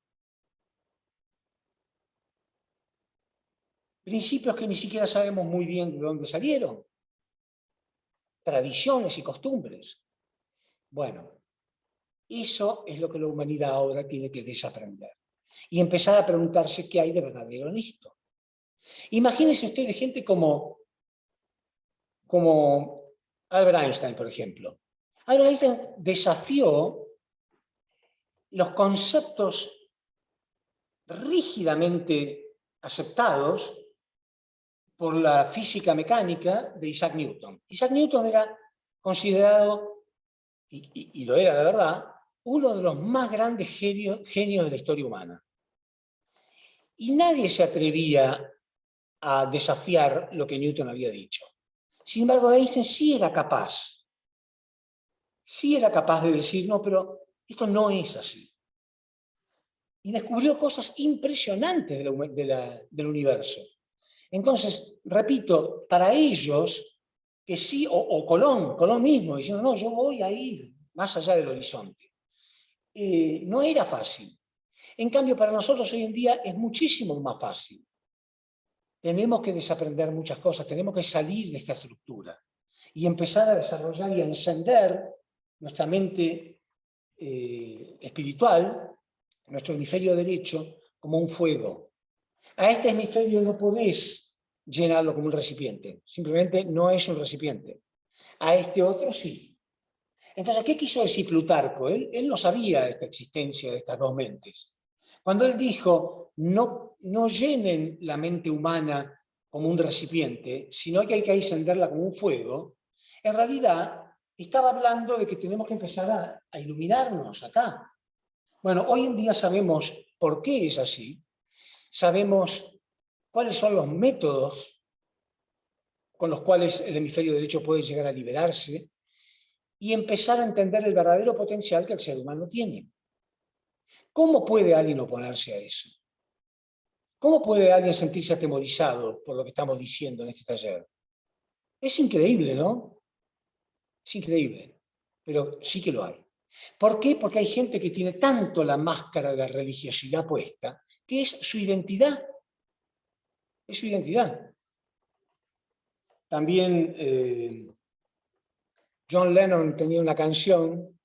Principios que ni siquiera sabemos muy bien de dónde salieron. Tradiciones y costumbres. Bueno, eso es lo que la humanidad ahora tiene que desaprender. Y empezar a preguntarse qué hay de verdadero en esto. Imagínense ustedes gente como Albert Einstein, por ejemplo. Albert Einstein desafió los conceptos rígidamente aceptados por la física mecánica de Isaac Newton. Isaac Newton era considerado, y lo era de verdad, uno de los más grandes genios de la historia humana. Y nadie se atrevía a desafiar lo que Newton había dicho. Sin embargo, Einstein sí era capaz de decir, no, pero esto no es así. Y descubrió cosas impresionantes del universo. Entonces, repito, para ellos, que sí, o Colón mismo, diciendo, no, yo voy a ir más allá del horizonte. No era fácil. En cambio, para nosotros hoy en día es muchísimo más fácil. Tenemos que desaprender muchas cosas, tenemos que salir de esta estructura y empezar a desarrollar y a encender nuestra mente espiritual, nuestro hemisferio derecho, como un fuego. A este hemisferio no podés llenarlo como un recipiente, simplemente no es un recipiente. A este otro sí. Entonces, ¿qué quiso decir Plutarco? Él no sabía de esta existencia de estas dos mentes. Cuando él dijo, no llenen la mente humana como un recipiente, sino que hay que encenderla como un fuego, en realidad estaba hablando de que tenemos que empezar a iluminarnos acá. Bueno, hoy en día sabemos por qué es así, sabemos cuáles son los métodos con los cuales el hemisferio derecho puede llegar a liberarse y empezar a entender el verdadero potencial que el ser humano tiene. ¿Cómo puede alguien oponerse a eso? ¿Cómo puede alguien sentirse atemorizado por lo que estamos diciendo en este taller? Es increíble, ¿no? Es increíble, pero sí que lo hay. ¿Por qué? Porque hay gente que tiene tanto la máscara de la religiosidad puesta, que es su identidad. Es su identidad. También John Lennon tenía una canción,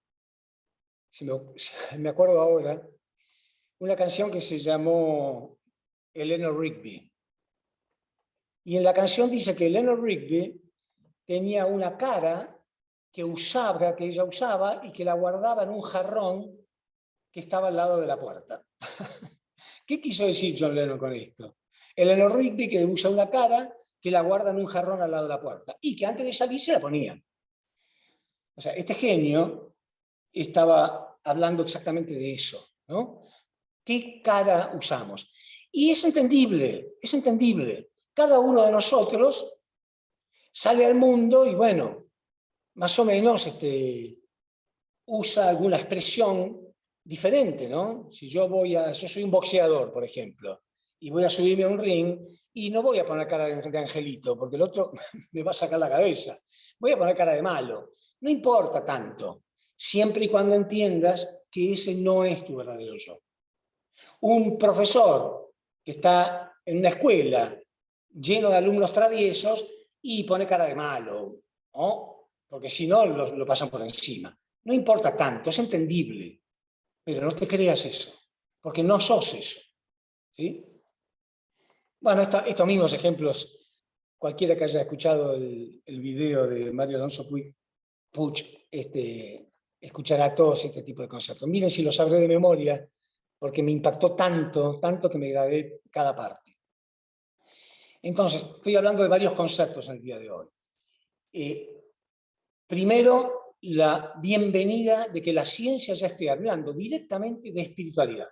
me acuerdo ahora, una canción que se llamó Eleanor Rigby. Y en la canción dice que Eleanor Rigby tenía una cara que ella usaba y que la guardaba en un jarrón que estaba al lado de la puerta. ¿Qué quiso decir John Lennon con esto? Eleanor Rigby que usa una cara que la guarda en un jarrón al lado de la puerta y que antes de salir se la ponía. O sea, este genio estaba hablando exactamente de eso, ¿no? ¿Qué cara usamos? Y es entendible, es entendible. Cada uno de nosotros sale al mundo y bueno, más o menos usa alguna expresión diferente, ¿no? Si yo soy un boxeador, por ejemplo, y voy a subirme a un ring y no voy a poner cara de angelito, porque el otro me va a sacar la cabeza. Voy a poner cara de malo. No importa tanto, siempre y cuando entiendas que ese no es tu verdadero yo. Un profesor que está en una escuela lleno de alumnos traviesos y pone cara de malo, ¿no? Porque si no, lo pasan por encima. No importa tanto, es entendible, pero no te creas eso, porque no sos eso. ¿Sí? Bueno, estos mismos ejemplos, cualquiera que haya escuchado el video de Mario Alonso Puig, escuchará todos este tipo de conceptos. Miren si lo sabré de memoria, porque me impactó tanto que me grabé cada parte. Entonces, estoy hablando de varios conceptos en el día de hoy. Primero, la bienvenida de que la ciencia ya esté hablando directamente de espiritualidad.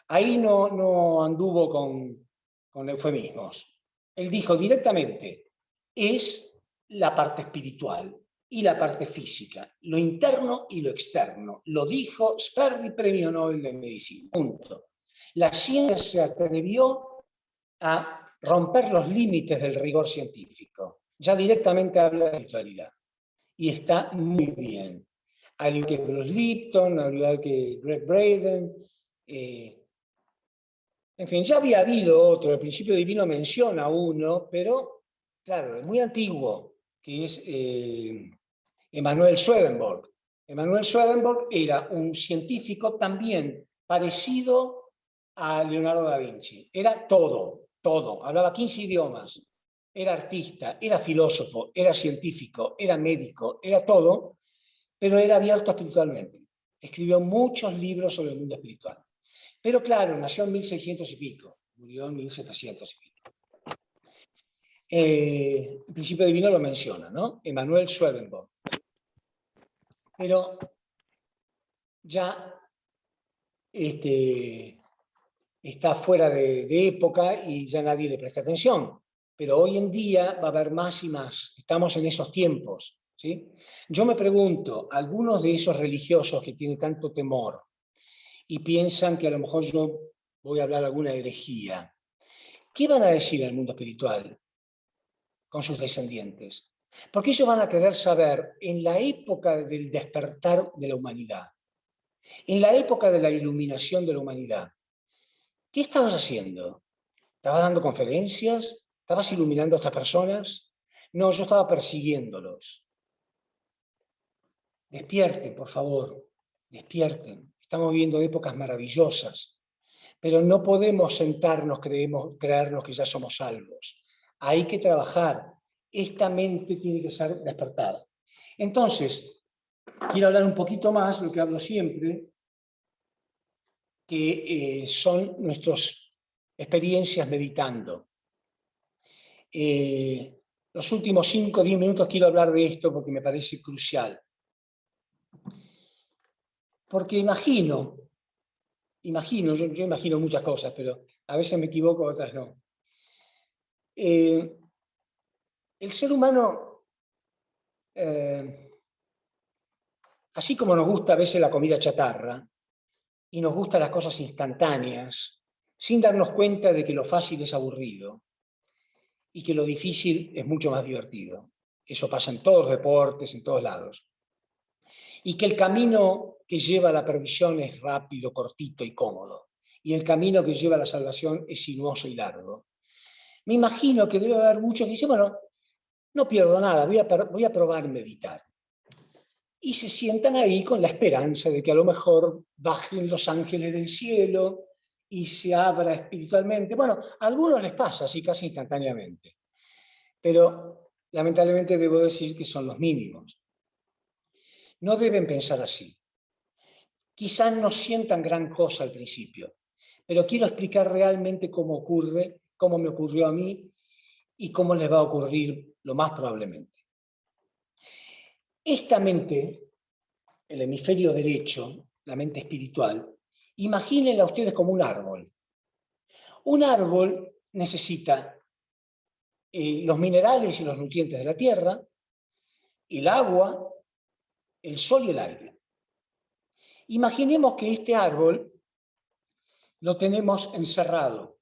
Ahí no anduvo con eufemismos. Él dijo directamente, es la parte espiritual y la parte física, lo interno y lo externo. Lo dijo Sperry, Premio Nobel de Medicina. Punto. La ciencia se atrevió a romper los límites del rigor científico. Ya directamente habla de espiritualidad. Y está muy bien. Al igual que Bruce Lipton, al igual que Greg Braden. En fin, ya había habido otro, el principio divino menciona uno, pero claro, es muy antiguo, que es Emanuel Swedenborg. Emanuel Swedenborg era un científico también parecido a Leonardo da Vinci. Era todo, hablaba 15 idiomas, era artista, era filósofo, era científico, era médico, era todo, pero era abierto espiritualmente. Escribió muchos libros sobre el mundo espiritual. Pero claro, nació en 1600 y pico, murió en 1700 y pico. El principio divino lo menciona, ¿no? Emanuel Swedenborg. Pero ya está fuera de época y ya nadie le presta atención. Pero hoy en día va a haber más y más. Estamos en esos tiempos, ¿sí? Yo me pregunto, algunos de esos religiosos que tienen tanto temor y piensan que a lo mejor yo voy a hablar alguna herejía, ¿qué van a decir al mundo espiritual con sus descendientes? Porque ellos van a querer saber, en la época del despertar de la humanidad, en la época de la iluminación de la humanidad, ¿qué estabas haciendo? ¿Estabas dando conferencias? ¿Estabas iluminando a estas personas? No, yo estaba persiguiéndolos. Despierten, por favor, despierten. Estamos viviendo épocas maravillosas, pero no podemos sentarnos, creernos que ya somos salvos. Hay que trabajar. Esta mente tiene que ser despertada. Entonces, quiero hablar un poquito más, lo que hablo siempre, que son nuestras experiencias meditando. Los últimos 5 o 10 minutos quiero hablar de esto porque me parece crucial. Porque imagino, yo imagino muchas cosas, pero a veces me equivoco, otras no. El ser humano, así como nos gusta a veces la comida chatarra, y nos gustan las cosas instantáneas, sin darnos cuenta de que lo fácil es aburrido y que lo difícil es mucho más divertido. Eso pasa en todos los deportes, en todos lados. Y que el camino que lleva a la perdición es rápido, cortito y cómodo. Y el camino que lleva a la salvación es sinuoso y largo. Me imagino que debe haber muchos que dicen, bueno, no pierdo nada, voy a probar meditar. Y se sientan ahí con la esperanza de que a lo mejor bajen los ángeles del cielo y se abra espiritualmente. Bueno, a algunos les pasa así casi instantáneamente, pero lamentablemente debo decir que son los mínimos. No deben pensar así. Quizás no sientan gran cosa al principio, pero quiero explicar realmente cómo ocurre, cómo me ocurrió a mí y cómo les va a ocurrir lo más probablemente. Esta mente, el hemisferio derecho, la mente espiritual, imagínenla ustedes como un árbol. Un árbol necesita los minerales y los nutrientes de la tierra, el agua, el sol y el aire. Imaginemos que este árbol lo tenemos encerrado,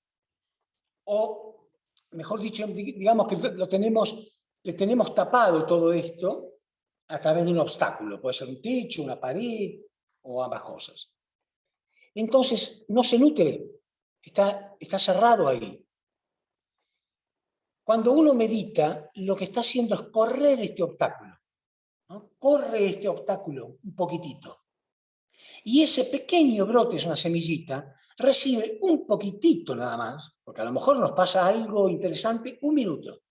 o mejor dicho, digamos que le tenemos tapado todo esto a través de un obstáculo, puede ser un techo, una pared o ambas cosas. Entonces no se nutre, está cerrado ahí. Cuando uno medita, lo que está haciendo es correr este obstáculo, ¿no? Corre este obstáculo un poquitito. Y ese pequeño brote, es una semillita, recibe un poquitito nada más, porque a lo mejor nos pasa algo interesante, un minuto.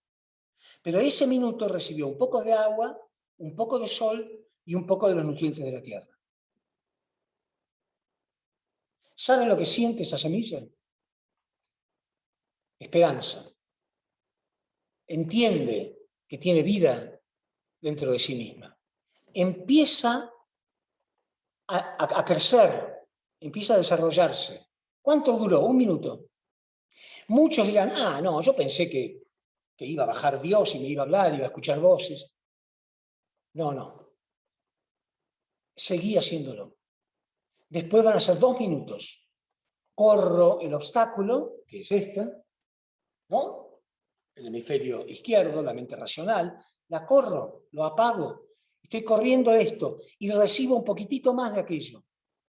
Pero ese minuto recibió un poco de agua, un poco de sol y un poco de los nutrientes de la tierra. ¿Saben lo que siente esa semilla? Esperanza. Entiende que tiene vida dentro de sí misma. Empieza a crecer, empieza a desarrollarse. ¿Cuánto duró? Un minuto. Muchos dirán, no, yo pensé que iba a bajar Dios y me iba a hablar, iba a escuchar voces. No. Seguí haciéndolo. Después van a ser 2 minutos. Corro el obstáculo, que es esta, ¿no? El hemisferio izquierdo, la mente racional, la corro, lo apago. Estoy corriendo esto y recibo un poquitito más de aquello.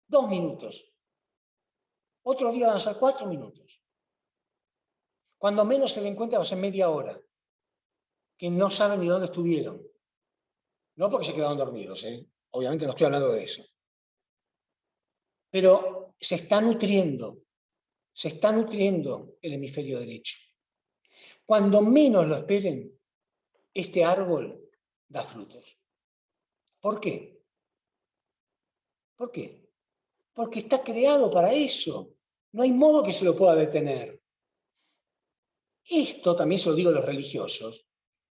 2 minutos. Otro día van a ser 4 minutos. Cuando menos se den cuenta va a ser media hora. Que no saben ni dónde estuvieron. No porque se quedaron dormidos, ¿eh? Obviamente no estoy hablando de eso. Pero se está nutriendo el hemisferio derecho. Cuando menos lo esperen, este árbol da frutos. ¿Por qué? ¿Por qué? Porque está creado para eso. No hay modo que se lo pueda detener. Esto, también se lo digo a los religiosos,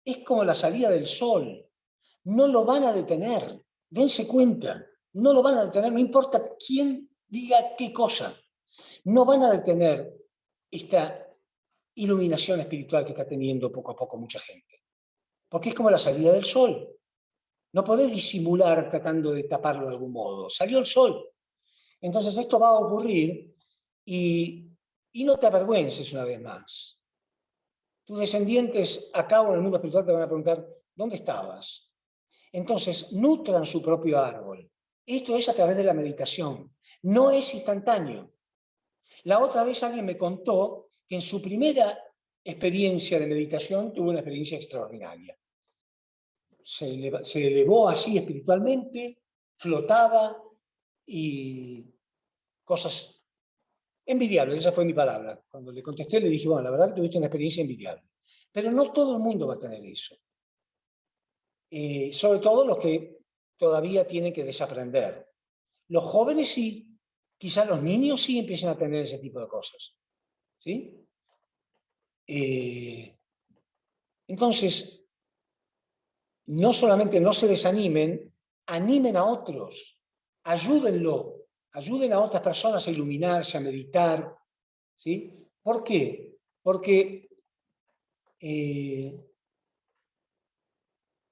es como la salida del sol. No lo van a detener. Dense cuenta. No lo van a detener, no importa quién diga qué cosa. No van a detener esta iluminación espiritual que está teniendo poco a poco mucha gente. Porque es como la salida del sol. No podés disimular tratando de taparlo de algún modo. Salió el sol. Entonces esto va a ocurrir y no te avergüences una vez más. Tus descendientes acá o en el mundo espiritual te van a preguntar, ¿dónde estabas? Entonces, nutran su propio árbol. Esto es a través de la meditación. No es instantáneo. La otra vez alguien me contó que en su primera experiencia de meditación tuvo una experiencia extraordinaria. Se elevó así espiritualmente, flotaba y cosas envidiables, esa fue mi palabra. Cuando le contesté le dije, bueno, la verdad que tuviste una experiencia envidiable. Pero no todo el mundo va a tener eso. Sobre todo los que todavía tienen que desaprender. Los jóvenes sí, quizás los niños sí empiezan a tener ese tipo de cosas. ¿Sí? Entonces, no solamente no se desanimen, animen a otros, ayúdenlo, ayuden a otras personas a iluminarse, a meditar. ¿Sí? ¿Por qué? Porque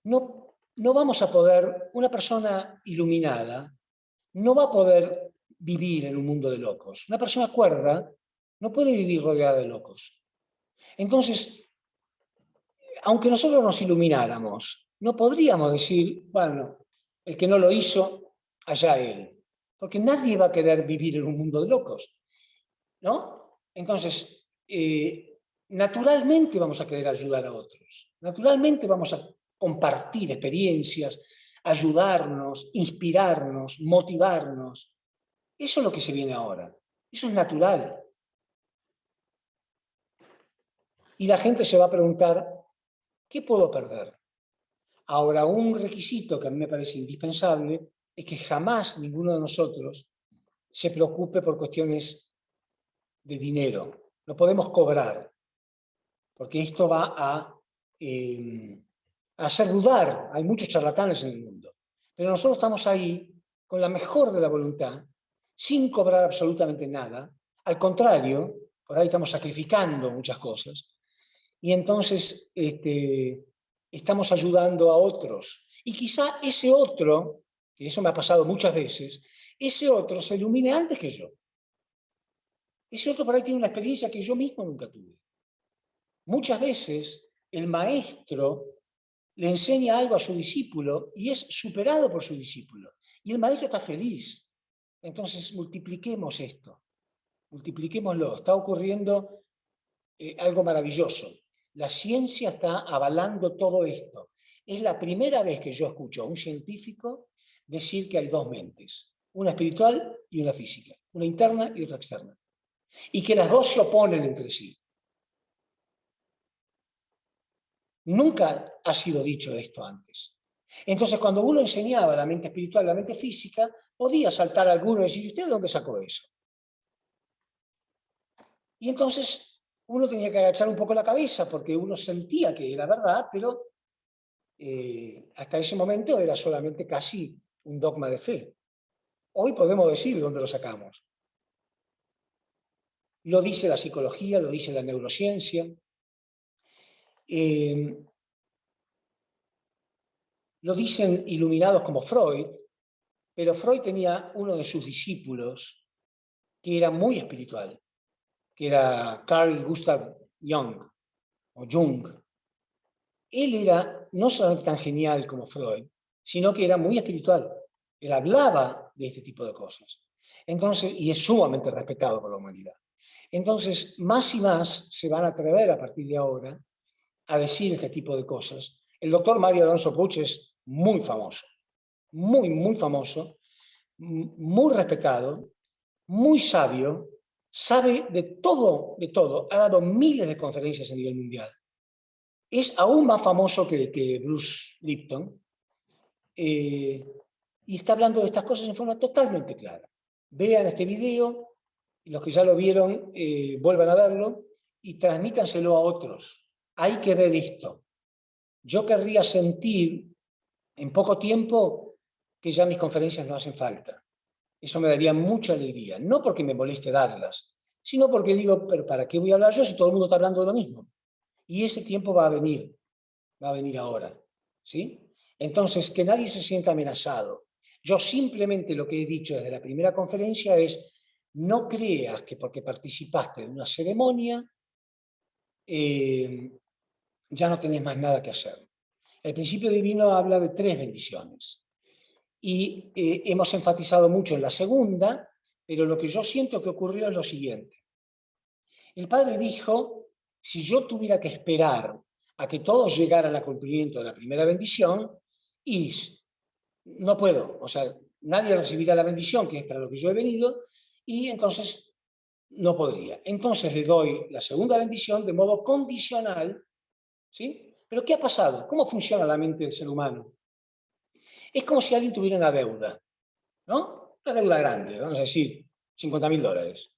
no vamos a poder, una persona iluminada no va a poder vivir en un mundo de locos. Una persona cuerda no puede vivir rodeada de locos. Entonces, aunque nosotros nos ilumináramos, no podríamos decir, bueno, el que no lo hizo, allá él. Porque nadie va a querer vivir en un mundo de locos, ¿no? Entonces, naturalmente vamos a querer ayudar a otros. Naturalmente vamos a compartir experiencias, ayudarnos, inspirarnos, motivarnos. Eso es lo que se viene ahora. Eso es natural. Y la gente se va a preguntar, ¿qué puedo perder? Ahora, un requisito que a mí me parece indispensable es que jamás ninguno de nosotros se preocupe por cuestiones de dinero. No podemos cobrar, porque esto va a hacer dudar. Hay muchos charlatanes en el mundo. Pero nosotros estamos ahí con la mejor de la voluntad, sin cobrar absolutamente nada. Al contrario, por ahí estamos sacrificando muchas cosas. Y entonces estamos ayudando a otros. Y quizá ese otro, que eso me ha pasado muchas veces, ese otro se ilumine antes que yo. Ese otro por ahí tiene una experiencia que yo mismo nunca tuve. Muchas veces el maestro le enseña algo a su discípulo y es superado por su discípulo. Y el maestro está feliz. Entonces multipliquemos esto, multipliquémoslo. Está ocurriendo algo maravilloso. La ciencia está avalando todo esto. Es la primera vez que yo escucho a un científico decir que hay dos mentes, una espiritual y una física, una interna y otra externa, y que las dos se oponen entre sí. Nunca ha sido dicho esto antes. Entonces, cuando uno enseñaba la mente espiritual, la mente física, podía saltar a alguno y decir, ¿usted de dónde sacó eso? Y entonces uno tenía que agachar un poco la cabeza porque uno sentía que era verdad, pero hasta ese momento era solamente casi un dogma de fe. Hoy podemos decir de dónde lo sacamos. Lo dice la psicología, lo dice la neurociencia. Lo dicen iluminados como Freud, pero Freud tenía uno de sus discípulos que era muy espiritual, que era Carl Gustav Jung, o Jung. Él era no solamente tan genial como Freud, sino que era muy espiritual. Él hablaba de este tipo de cosas. Entonces, y es sumamente respetado por la humanidad. Entonces, más y más se van a atrever a partir de ahora a decir este tipo de cosas. El doctor Mario Alonso Puig es muy famoso, muy famoso, muy respetado, muy sabio, sabe de todo, ha dado miles de conferencias a nivel mundial. Es aún más famoso que Bruce Lipton. y está hablando de estas cosas en forma totalmente clara. Vean este video, y los que ya lo vieron, vuelvan a verlo, y transmítanselo a otros. Hay que ver esto. Yo querría sentir en poco tiempo que ya mis conferencias no hacen falta. Eso me daría mucha alegría, no porque me moleste darlas, sino porque digo, pero ¿para qué voy a hablar yo si todo el mundo está hablando de lo mismo? Y ese tiempo va a venir ahora, ¿sí? Entonces, que nadie se sienta amenazado. Yo simplemente lo que he dicho desde la primera conferencia es, no creas que porque participaste de una ceremonia, ya no tenés más nada que hacer. El principio divino habla de 3 bendiciones. Y hemos enfatizado mucho en la segunda, pero lo que yo siento que ocurrió es lo siguiente. El Padre dijo, si yo tuviera que esperar a que todos llegaran al cumplimiento de la primera bendición, y no puedo, o sea, nadie recibirá la bendición, que es para lo que yo he venido, y entonces no podría. Entonces le doy la segunda bendición de modo condicional, ¿sí? Pero ¿qué ha pasado? ¿Cómo funciona la mente del ser humano? Es como si alguien tuviera una deuda, ¿no? Una deuda grande, vamos a decir, $50.000.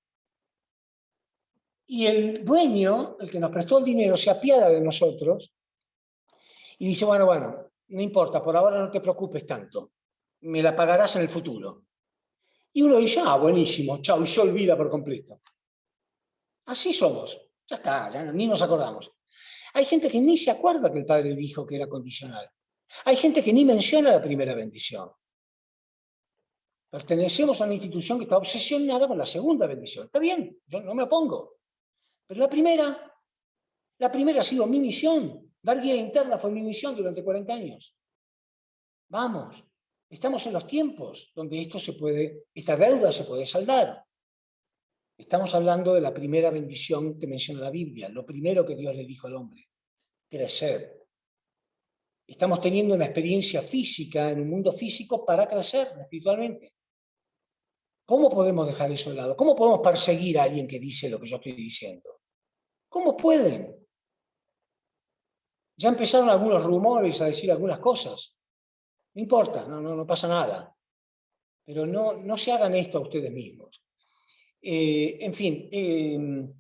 Y el dueño, el que nos prestó el dinero, se apiada de nosotros y dice, bueno, no importa, por ahora no te preocupes tanto, me la pagarás en el futuro. Y uno dice, buenísimo, chao, y se olvida por completo. Así somos, ya está, ya ni nos acordamos. Hay gente que ni se acuerda que el Padre dijo que era condicional. Hay gente que ni menciona la primera bendición. Pertenecemos a una institución que está obsesionada con la segunda bendición. Está bien, yo no me opongo. Pero la primera ha sido mi misión. Dar guía interna fue mi misión durante 40 años. Vamos, estamos en los tiempos donde esta deuda se puede saldar. Estamos hablando de la primera bendición que menciona la Biblia, lo primero que Dios le dijo al hombre, crecer. Estamos teniendo una experiencia física en un mundo físico para crecer espiritualmente. ¿Cómo podemos dejar eso de lado? ¿Cómo podemos perseguir a alguien que dice lo que yo estoy diciendo? ¿Cómo pueden? Ya empezaron algunos rumores a decir algunas cosas. No importa, no pasa nada. Pero no se hagan esto a ustedes mismos. En fin,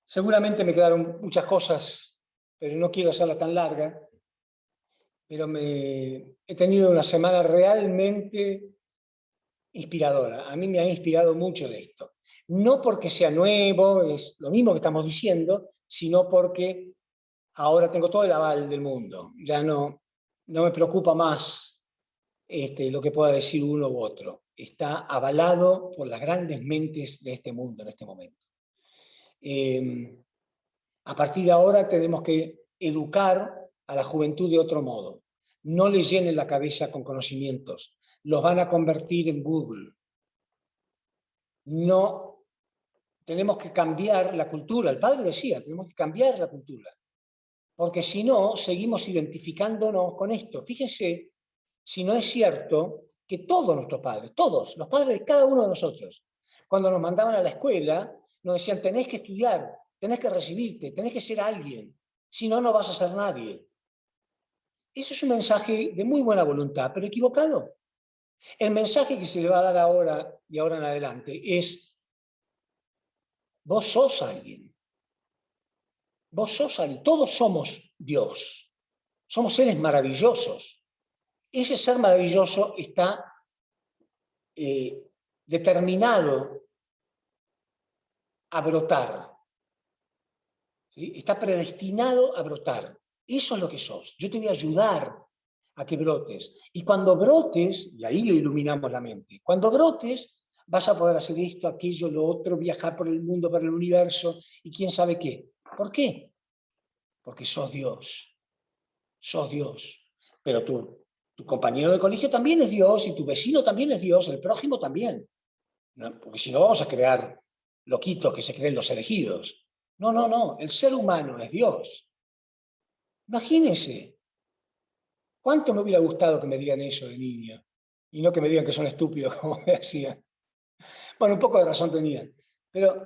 seguramente me quedaron muchas cosas, pero no quiero hacerla tan larga. Pero he tenido una semana realmente inspiradora. A mí me ha inspirado mucho de esto. No porque sea nuevo, es lo mismo que estamos diciendo, sino porque ahora tengo todo el aval del mundo. Ya no me preocupa más lo que pueda decir uno u otro. Está avalado por las grandes mentes de este mundo en este momento. A partir de ahora tenemos que educar a la juventud de otro modo. No les llenen la cabeza con conocimientos. Los van a convertir en Google. No, tenemos que cambiar la cultura. El Padre decía, tenemos que cambiar la cultura. Porque si no, seguimos identificándonos con esto. Fíjense si no es cierto que todos nuestros padres, todos, los padres de cada uno de nosotros, cuando nos mandaban a la escuela, nos decían, tenés que estudiar, tenés que recibirte, tenés que ser alguien, si no, no vas a ser nadie. Eso es un mensaje de muy buena voluntad, pero equivocado. El mensaje que se le va a dar ahora y ahora en adelante es, vos sos alguien. Vos sos alguien. Todos somos Dios. Somos seres maravillosos. Ese ser maravilloso está determinado a brotar. ¿Sí? Está predestinado a brotar. Eso es lo que sos. Yo te voy a ayudar a que brotes. Y cuando brotes, y ahí le iluminamos la mente, cuando brotes vas a poder hacer esto, aquello, lo otro, viajar por el mundo, por el universo, y quién sabe qué. ¿Por qué? Porque sos Dios. Sos Dios. Pero tu compañero de colegio también es Dios, y tu vecino también es Dios, el prójimo también. ¿No? Porque si no vamos a crear loquitos que se creen los elegidos. No, el ser humano es Dios. Imagínense, ¿cuánto me hubiera gustado que me digan eso de niño? Y no que me digan que son estúpidos, como me decían. Bueno, un poco de razón tenían. Pero,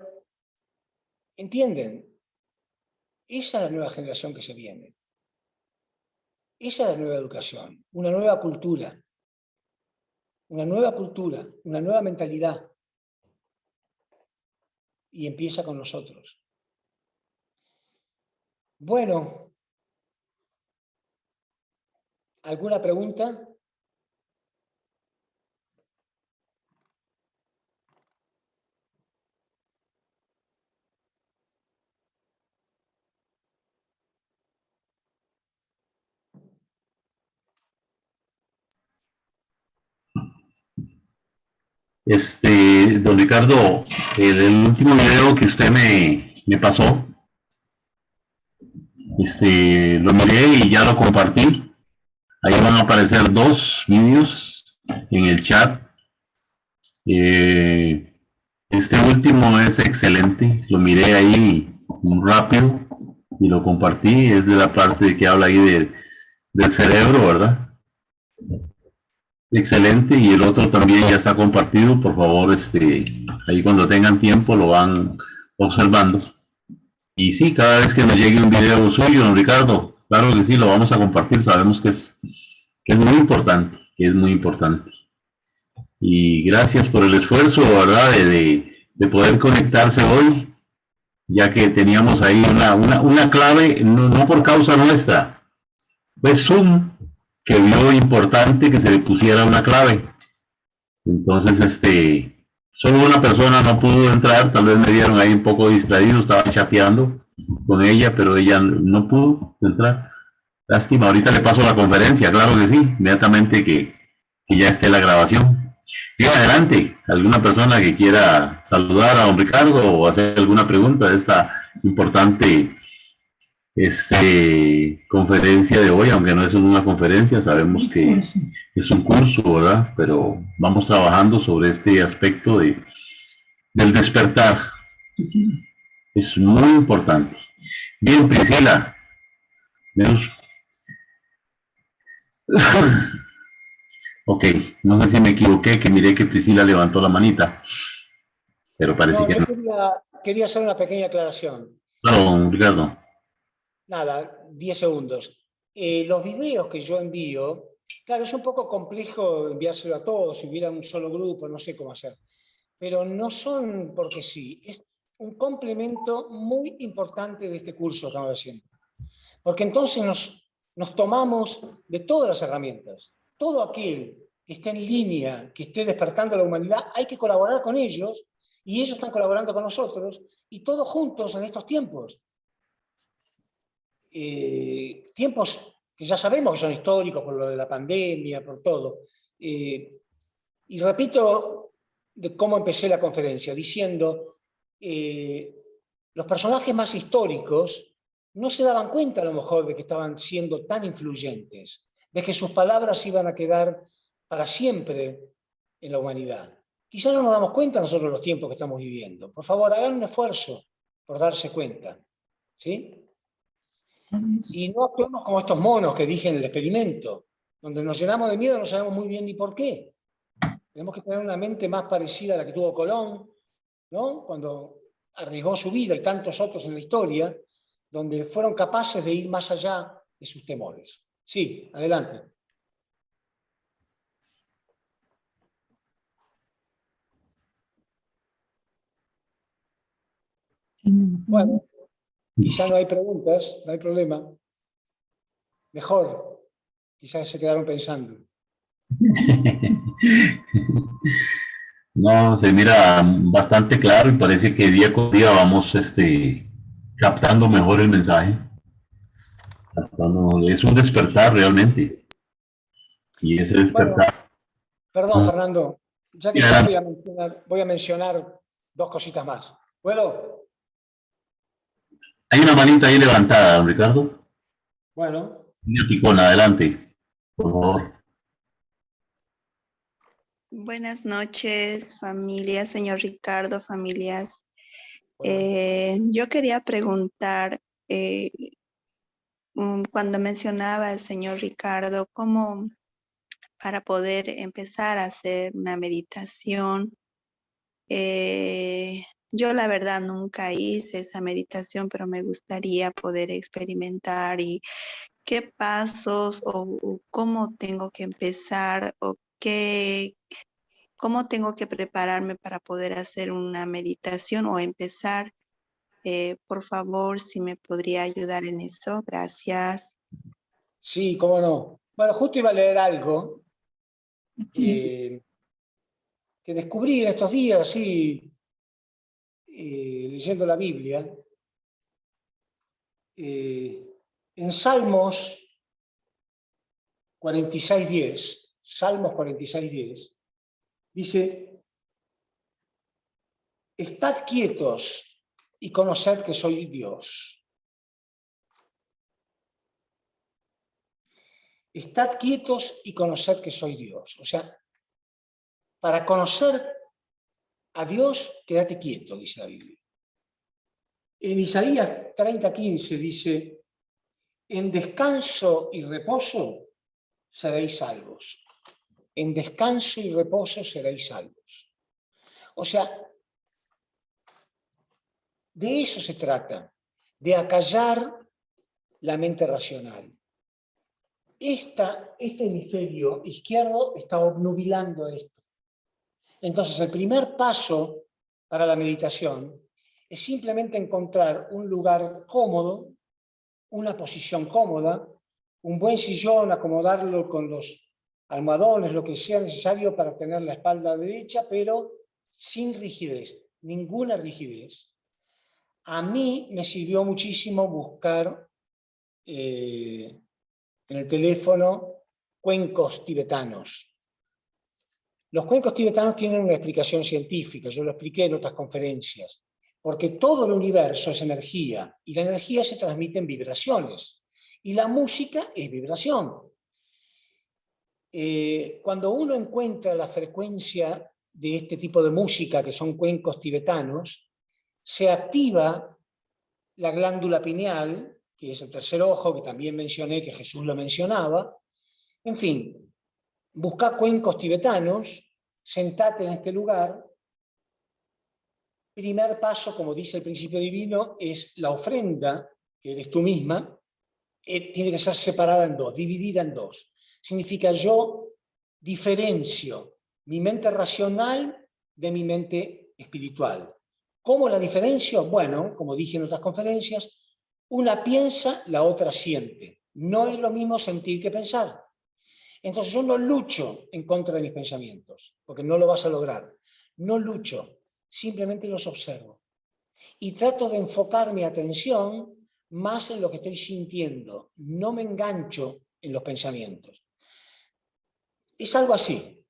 ¿entienden? Esa es la nueva generación que se viene. Esa es la nueva educación, una nueva cultura. una nueva cultura, una nueva mentalidad. Y empieza con nosotros. Bueno, ¿alguna pregunta? Don Ricardo, el último video que usted me pasó, lo miré y ya lo compartí. Ahí van a aparecer 2 vídeos en el chat. Este último es excelente, lo miré ahí rápido y lo compartí. Es de la parte que habla ahí del cerebro, ¿verdad? Excelente, y el otro también ya está compartido. Por favor, ahí cuando tengan tiempo lo van observando. Y sí, cada vez que nos llegue un video suyo, don Ricardo, claro que sí, lo vamos a compartir. Sabemos que es muy importante, que es muy importante. Y gracias por el esfuerzo, ¿verdad?, de poder conectarse hoy, ya que teníamos ahí una clave, no por causa nuestra. Pues Zoom, que vio importante que se le pusiera una clave. Entonces, solo una persona no pudo entrar. Tal vez me vieron ahí un poco distraído, estaba chateando con ella, pero ella no pudo entrar. Lástima, ahorita le paso la conferencia, claro que sí, inmediatamente que ya esté la grabación. Bien, adelante, alguna persona que quiera saludar a don Ricardo o hacer alguna pregunta de esta importante conferencia de hoy, aunque no es una conferencia, sabemos que es un curso, ¿verdad? Pero vamos trabajando sobre este aspecto del despertar. Es muy importante. Bien, Priscila. Ok, no sé si me equivoqué, que miré que Priscila levantó la manita, pero parece que Yo no. quería hacer una pequeña aclaración. Claro, don Ricardo. Nada, 10 segundos. Los videos que yo envío, claro, es un poco complejo enviárselo a todos, si hubiera un solo grupo, no sé cómo hacer, pero no son porque sí, es un complemento muy importante de este curso que estamos haciendo. Porque entonces nos tomamos de todas las herramientas. Todo aquel que esté en línea, que esté despertando a la humanidad, hay que colaborar con ellos, y ellos están colaborando con nosotros, y todos juntos en estos tiempos. Tiempos que ya sabemos que son históricos por lo de la pandemia, por todo. Y repito de cómo empecé la conferencia, diciendo, los personajes más históricos no se daban cuenta a lo mejor de que estaban siendo tan influyentes, de que sus palabras iban a quedar para siempre en la humanidad. Quizás no nos damos cuenta nosotros los tiempos que estamos viviendo. Por favor, hagan un esfuerzo por darse cuenta. ¿Sí? Y no actuemos como estos monos que dije en el experimento, donde nos llenamos de miedo, no sabemos muy bien ni por qué. Tenemos que tener una mente más parecida a la que tuvo Colón, ¿no?, cuando arriesgó su vida, y tantos otros en la historia, donde fueron capaces de ir más allá de sus temores. Sí, adelante. Bueno, quizá no hay preguntas, no hay problema. Mejor, quizás se quedaron pensando. No, se mira bastante claro y parece que día con día vamos captando mejor el mensaje. Es un despertar realmente. Y ese Bueno, despertar. perdón, Fernando, ya que está, Ya, voy a mencionar 2 cositas más. ¿Puedo? hay una manita ahí levantada, don Ricardo. Bueno. Una picona, adelante, por favor. Buenas noches, familia, señor Ricardo, familias. Yo quería preguntar, cuando mencionaba el señor Ricardo, cómo para poder empezar a hacer una meditación. Yo la verdad nunca hice esa meditación, pero me gustaría poder experimentar, y qué pasos o cómo tengo que empezar, o qué ¿Cómo tengo que prepararme para poder hacer una meditación o empezar? Por favor, si me podría ayudar en eso. Gracias. Sí, cómo no. Bueno, justo iba a leer algo que descubrí en estos días, así, leyendo la Biblia. En Salmos 46:10, Salmos 46:10, dice: estad quietos y conoced que soy Dios. Estad quietos y conoced que soy Dios. O sea, para conocer a Dios, quédate quieto, dice la Biblia. En Isaías 30:15 dice: en descanso y reposo seréis salvos. En descanso y reposo seréis salvos. O sea, de eso se trata, de acallar la mente racional. Este hemisferio izquierdo está obnubilando esto. Entonces, el primer paso para la meditación es simplemente encontrar un lugar cómodo, una posición cómoda, un buen sillón, acomodarlo con los almohadones, lo que sea necesario para tener la espalda derecha, pero sin rigidez, ninguna rigidez. A mí me sirvió muchísimo buscar en el teléfono cuencos tibetanos. Los cuencos tibetanos tienen una explicación científica, yo lo expliqué en otras conferencias, porque todo el universo es energía, y la energía se transmite en vibraciones, y la música es vibración. Cuando uno encuentra la frecuencia de este tipo de música, que son cuencos tibetanos, se activa la glándula pineal, que es el tercer ojo, que también mencioné, que Jesús lo mencionaba. En fin, busca cuencos tibetanos, sentate en este lugar. Primer paso, como dice el principio divino, es la ofrenda, que eres tú misma, tiene que ser separada en dos, dividida en dos. Significa yo diferencio mi mente racional de mi mente espiritual. ¿Cómo la diferencio? Bueno, como dije en otras conferencias, una piensa, la otra siente. No es lo mismo sentir que pensar. Entonces yo no lucho en contra de mis pensamientos, porque no lo vas a lograr. No lucho, simplemente los observo. Y trato de enfocar mi atención más en lo que estoy sintiendo. No me engancho en los pensamientos. Es algo así.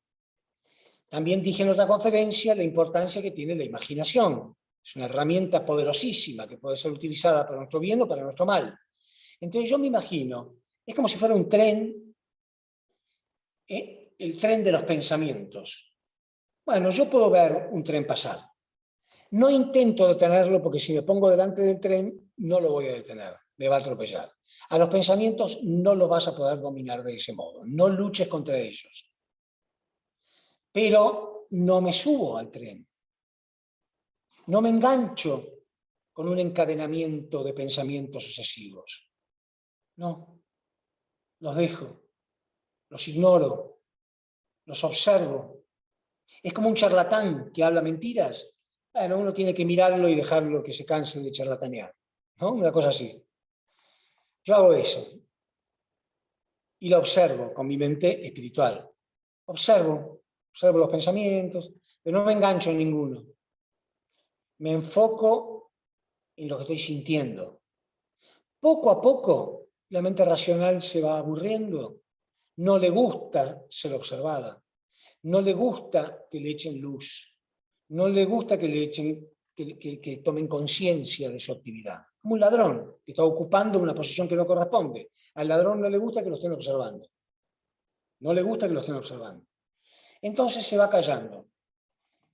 También dije en otra conferencia la importancia que tiene la imaginación. Es una herramienta poderosísima que puede ser utilizada para nuestro bien o para nuestro mal. Entonces yo me imagino, es como si fuera un tren, el tren de los pensamientos. Bueno, yo puedo ver un tren pasar. No intento detenerlo porque si me pongo delante del tren no lo voy a detener, me va a atropellar. A los pensamientos no los vas a poder dominar de ese modo, no luches contra ellos. Pero no me subo al tren, no me engancho con un encadenamiento de pensamientos sucesivos. No, los dejo, los ignoro, los observo. Es como un charlatán que habla mentiras. Bueno, uno tiene que mirarlo y dejarlo que se canse de charlatanear, ¿no? Una cosa así. Yo hago eso y lo observo con mi mente espiritual. Observo los pensamientos, pero no me engancho en ninguno. Me enfoco en lo que estoy sintiendo. Poco a poco, la mente racional se va aburriendo. No le gusta ser observada. No le gusta que le echen luz. No le gusta que le echen, que tomen conciencia de su actividad. Como un ladrón que está ocupando una posición que no corresponde. Al ladrón no le gusta que lo estén observando. No le gusta que lo estén observando. Entonces se va callando.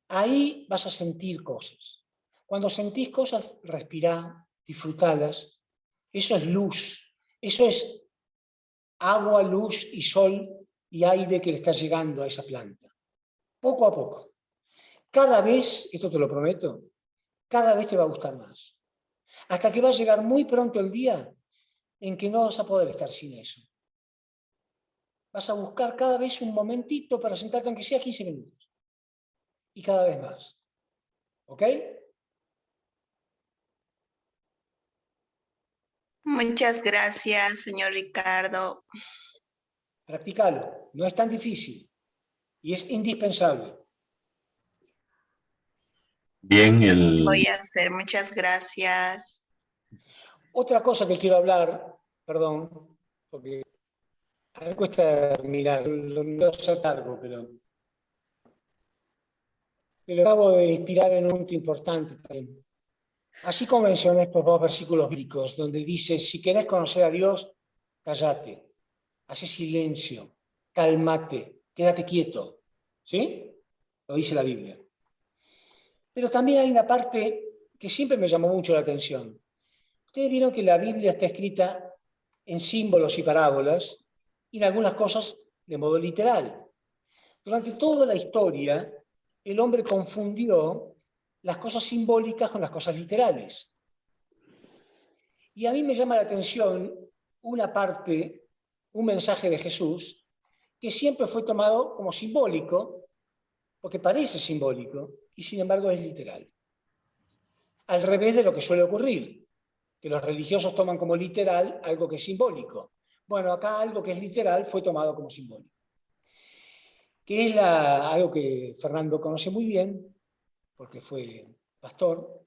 Ahí vas a sentir cosas. Cuando sentís cosas, respirá, disfrutalas. Eso es luz. Eso es agua, luz y sol y aire que le está llegando a esa planta. Poco a poco. Cada vez, esto te lo prometo, cada vez te va a gustar más. Hasta que va a llegar muy pronto el día en que no vas a poder estar sin eso. Vas a buscar cada vez un momentito para sentarte, aunque sea 15 minutos. y cada vez más. ¿Ok? Muchas gracias, señor Ricardo. Practícalo. No es tan difícil y es indispensable. Bien, Voy a hacer, muchas gracias. Otra cosa que quiero hablar, perdón, porque a mí me cuesta mirar, no sé largo, pero me acabo de inspirar en un punto importante también. Así como mencioné estos dos versículos bíblicos, donde dice, si querés conocer a Dios, cállate, hace silencio, cálmate, quédate quieto. ¿Sí? Lo dice la Biblia. Pero también hay una parte que siempre me llamó mucho la atención. Ustedes vieron que la Biblia está escrita en símbolos y parábolas, y en algunas cosas de modo literal. Durante toda la historia, el hombre confundió las cosas simbólicas con las cosas literales. Y a mí me llama la atención una parte, un mensaje de Jesús, que siempre fue tomado como simbólico, porque parece simbólico, y sin embargo es literal. Al revés de lo que suele ocurrir, que los religiosos toman como literal algo que es simbólico. Bueno, acá algo que es literal fue tomado como simbólico. Que es algo que Fernando conoce muy bien, porque fue pastor,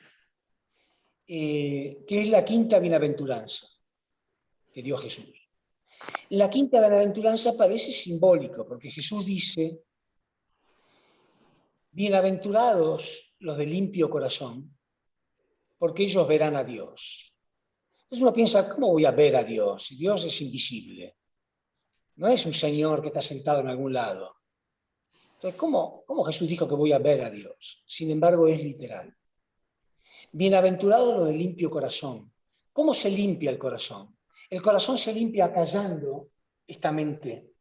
que es la quinta bienaventuranza que dio Jesús. La quinta bienaventuranza parece simbólico, porque Jesús dice, bienaventurados los de limpio corazón, porque ellos verán a Dios. Entonces uno piensa, ¿cómo voy a ver a Dios? Dios es invisible. No es un señor que está sentado en algún lado. Entonces, ¿cómo Jesús dijo que voy a ver a Dios? Sin embargo, es literal. Bienaventurados los de limpio corazón. ¿Cómo se limpia el corazón? El corazón se limpia acallando esta mente,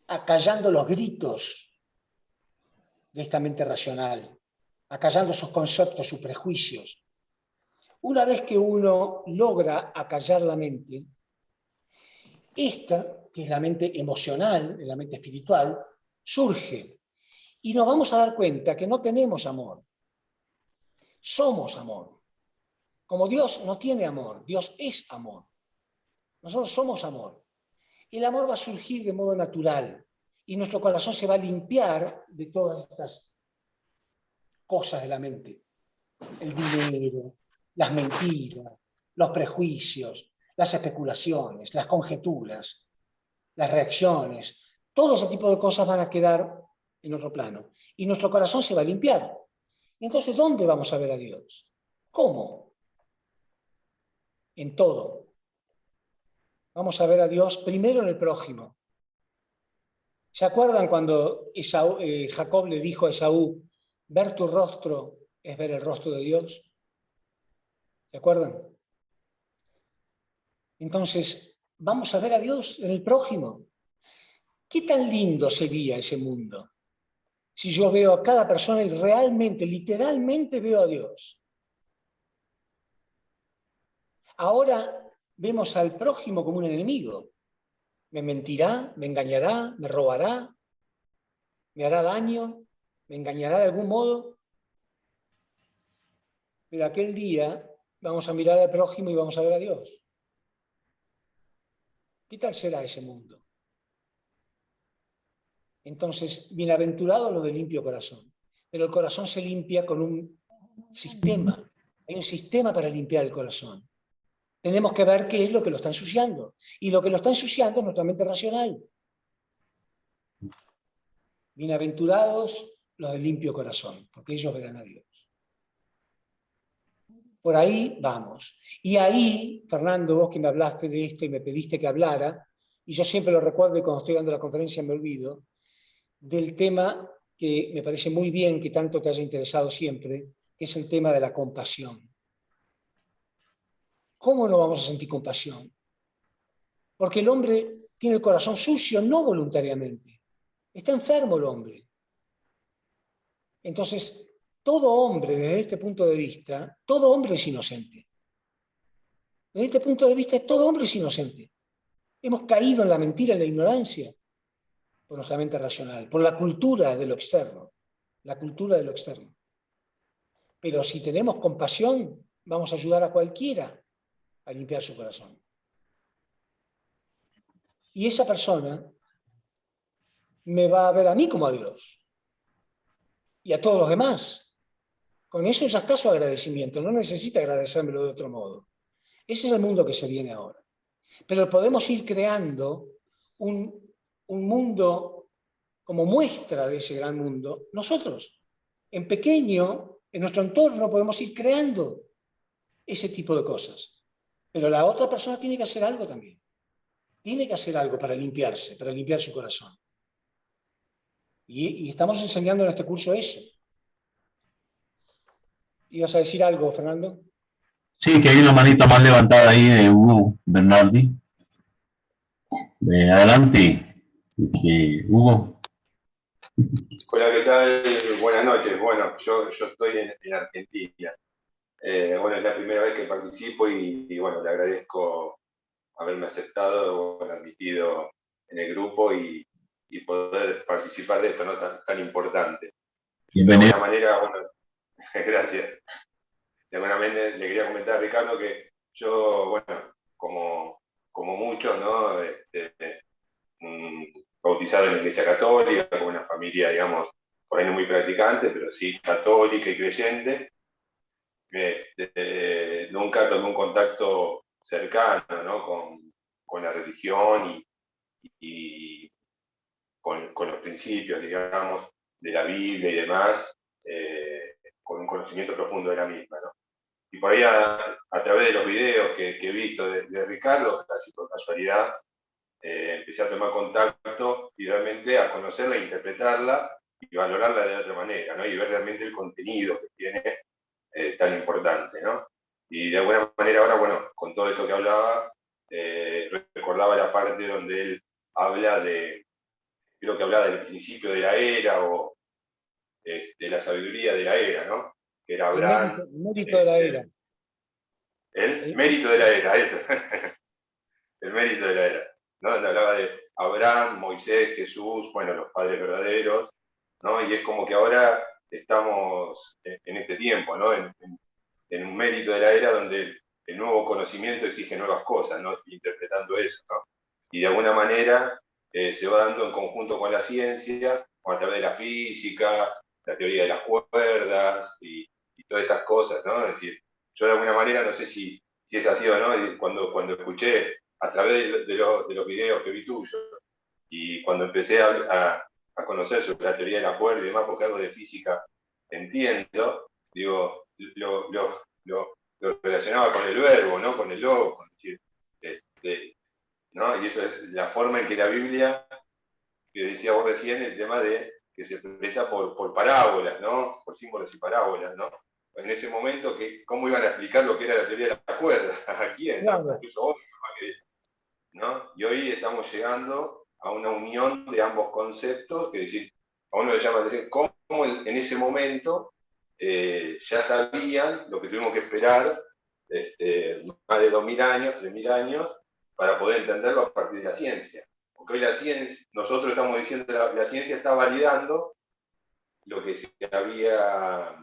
acallando los gritos de esta mente racional, acallando sus conceptos, sus prejuicios. Una vez que uno logra acallar la mente, esta, que es la mente emocional, la mente espiritual, surge. Y nos vamos a dar cuenta que no tenemos amor. Somos amor. Como Dios no tiene amor, Dios es amor. Nosotros somos amor. El amor va a surgir de modo natural y nuestro corazón se va a limpiar de todas estas cosas de la mente. El dinero, las mentiras, los prejuicios, las especulaciones, las conjeturas, las reacciones. Todo ese tipo de cosas van a quedar en otro plano. Y nuestro corazón se va a limpiar. Entonces, ¿dónde vamos a ver a Dios? ¿Cómo? En todo. Vamos a ver a Dios primero en el prójimo. ¿Se acuerdan cuando Jacob le dijo a Esaú, ver tu rostro es ver el rostro de Dios? ¿Se acuerdan? Entonces, vamos a ver a Dios en el prójimo. ¿Qué tan lindo sería ese mundo si yo veo a cada persona y realmente, literalmente veo a Dios? Ahora vemos al prójimo como un enemigo. Me mentirá, me engañará, me robará, me hará daño, me engañará de algún modo. Pero aquel día vamos a mirar al prójimo y vamos a ver a Dios. ¿Qué tal será ese mundo? Entonces, bienaventurado lo de limpio corazón. Pero el corazón se limpia con un sistema. Hay un sistema para limpiar el corazón. Tenemos que ver qué es lo que lo está ensuciando. Y lo que lo está ensuciando es nuestra mente racional. Bienaventurados los de limpio corazón, porque ellos verán a Dios. Por ahí vamos. Y ahí, Fernando, vos que me hablaste de esto y me pediste que hablara, y yo siempre lo recuerdo y cuando estoy dando la conferencia me olvido, del tema que me parece muy bien que tanto te haya interesado siempre, que es el tema de la compasión. ¿Cómo no vamos a sentir compasión? Porque el hombre tiene el corazón sucio, no voluntariamente. Está enfermo el hombre. Entonces, todo hombre, desde este punto de vista, todo hombre es inocente. Desde este punto de vista, todo hombre es inocente. Hemos caído en la mentira, en la ignorancia, por nuestra mente racional, por la cultura de lo externo. la cultura de lo externo. Pero si tenemos compasión, vamos a ayudar a cualquiera a limpiar su corazón. Y esa persona me va a ver a mí como a Dios y a todos los demás. Con eso ya está su agradecimiento, no necesita agradecérmelo de otro modo. Ese es el mundo que se viene ahora. Pero podemos ir creando un mundo como muestra de ese gran mundo. Nosotros, en pequeño, en nuestro entorno, podemos ir creando ese tipo de cosas. Pero la otra persona tiene que hacer algo también. Tiene que hacer algo para limpiarse, para limpiar su corazón. Y estamos enseñando en este curso eso. ¿Ibas a decir algo, Fernando? Sí, que hay una manita más levantada ahí de Hugo Bernardi. Adelante, Hugo. Hola, ¿qué tal? Buenas noches. Bueno, yo estoy en Argentina. Bueno, es la primera vez que participo y bueno, le agradezco haberme aceptado, bueno, admitido en el grupo y poder participar de esto, ¿no? tan importante. Bienvenido. De alguna manera, bueno, gracias. De alguna manera le quería comentar a Ricardo que yo, bueno, como muchos, ¿no? Bautizado en la Iglesia Católica, con una familia, digamos, por ahí no muy practicante, pero sí católica y creyente. Nunca tomé un contacto cercano, ¿no? con la religión y con los principios, digamos, de la Biblia y demás, con un conocimiento profundo de la misma, ¿no? Y por ahí a través de los videos que he visto de Ricardo, casi por casualidad, empecé a tomar contacto y realmente a conocerla, interpretarla y valorarla de otra manera, ¿no? Y ver realmente el contenido que tiene tan importante, ¿no? Y de alguna manera ahora, bueno, con todo esto que hablaba, recordaba la parte donde él habla creo que hablaba del principio de la era o de la sabiduría de la era, ¿no? Que era Abraham. El mérito de la era. El mérito de la era, eso. El mérito de la era, ¿no? Donde hablaba de Abraham, Moisés, Jesús, bueno, los padres verdaderos, ¿no? Y es como que ahora estamos en este tiempo, ¿no? En un mérito de la era donde el nuevo conocimiento exige nuevas cosas, ¿no? Interpretando eso, ¿no? Y de alguna manera se va dando en conjunto con la ciencia, a través de la física, la teoría de las cuerdas y todas estas cosas, ¿no? Es decir, yo de alguna manera, no sé si es así o no, y cuando escuché a través de los videos que vi tuyos y cuando empecé a conocer sobre la teoría de la cuerda y demás, porque algo de física entiendo, digo, lo relacionaba con el verbo, ¿no? Con el logos, es decir, ¿no? Y eso es la forma en que la Biblia, que decía vos recién, el tema de que se expresa por parábolas, ¿no? Por símbolos y parábolas, ¿no? En ese momento, ¿cómo iban a explicar lo que era la teoría de la cuerda? ¿A quién? Claro. Incluso vos, ¿no? Y hoy estamos llegando a una unión de ambos conceptos, que es decir, a uno le llama la atención cómo en ese momento ya sabían lo que tuvimos que esperar más de 2000 años, 3000 años, para poder entenderlo a partir de la ciencia. Porque hoy la ciencia, nosotros estamos diciendo que la ciencia está validando lo que se había,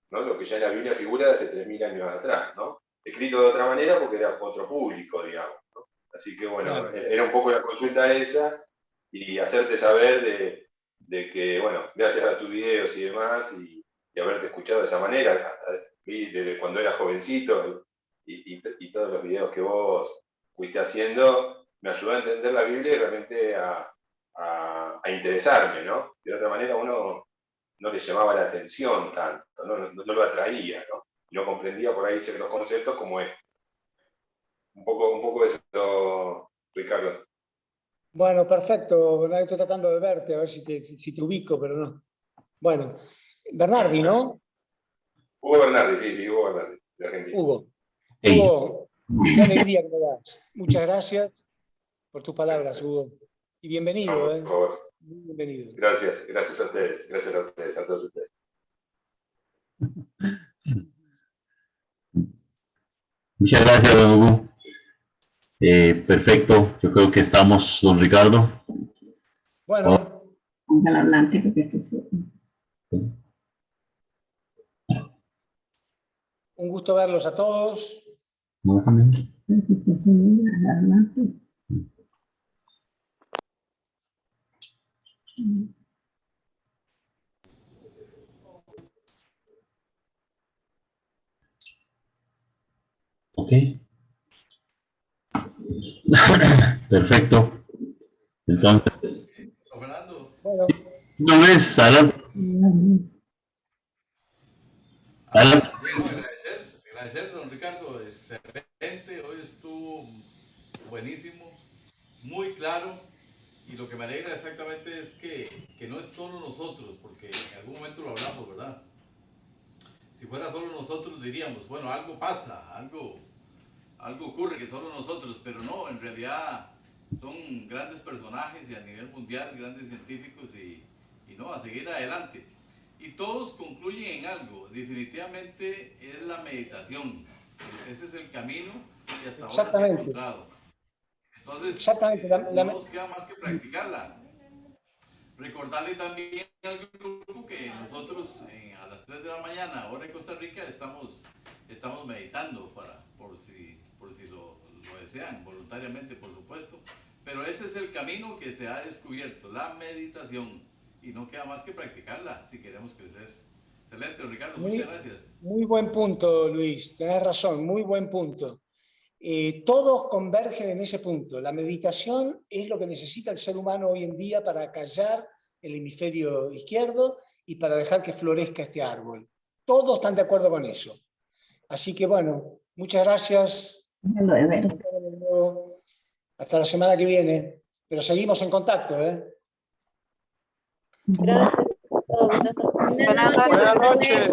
¿no? Lo que ya en la Biblia figura hace 3000 años atrás, ¿no? Escrito de otra manera porque era otro público, digamos, ¿no? Así que bueno, claro, era un poco la consulta esa y hacerte saber de que, bueno, gracias a tus videos y demás y haberte escuchado de esa manera, vi desde cuando eras jovencito y todos los videos que vos fuiste haciendo, me ayudó a entender la Biblia y realmente a interesarme, ¿no? De otra manera uno no le llamaba la atención tanto, no lo atraía, ¿no? Y no comprendía por ahí ciertos conceptos como es. Un poco eso, Ricardo. Bueno, perfecto, Bernardi, estoy tratando de verte, a ver si te ubico, pero no. Bueno, Bernardi, ¿no? Hugo Bernardi, sí, Hugo Bernardi, de Argentina. Hugo. Hey. Hugo, qué alegría que me das. Muchas gracias por tus palabras, Hugo. Y bienvenido, No, por favor. Bienvenido. Gracias a ustedes, a todos ustedes. Muchas gracias, don Hugo. Perfecto, yo creo que estamos, don Ricardo. Bueno. Ponga el hablante porque esto es... Un gusto verlos a todos. Ok. Perfecto. Entonces, Fernando. Bueno, no es Alan. Alan. Agradecer, don Ricardo, excelente, hoy estuvo buenísimo, muy claro, y lo que me alegra exactamente es que no es solo nosotros, porque en algún momento lo hablamos, ¿verdad? Si fuera solo nosotros diríamos, bueno, algo pasa, algo ocurre que solo nosotros, pero no, en realidad son grandes personajes y a nivel mundial, grandes científicos y no, a seguir adelante. Y todos concluyen en algo, definitivamente es la meditación. Ese es el camino que hasta ahora se ha exactamente. encontrado. Entonces, Exactamente. no nos queda más que practicarla. Recordarle también al grupo que nosotros a las 3 de la mañana, hora de Costa Rica, estamos meditando por si lo desean, voluntariamente, por supuesto. Pero ese es el camino que se ha descubierto, la meditación. Y no queda más que practicarla si queremos crecer. Excelente, Ricardo, muchas gracias. Muy buen punto, Luis. Tenés razón, muy buen punto. Todos convergen en ese punto. La meditación es lo que necesita el ser humano hoy en día para callar el hemisferio izquierdo y para dejar que florezca este árbol. Todos están de acuerdo con eso. Así que bueno, muchas gracias. Hasta la semana que viene. Pero seguimos en contacto, ¿eh? Gracias. Buenas noches.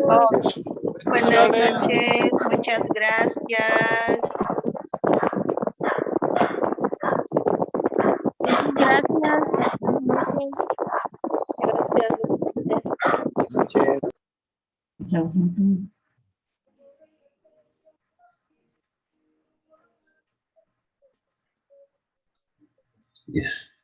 Buenas noches, muchas gracias. Yes.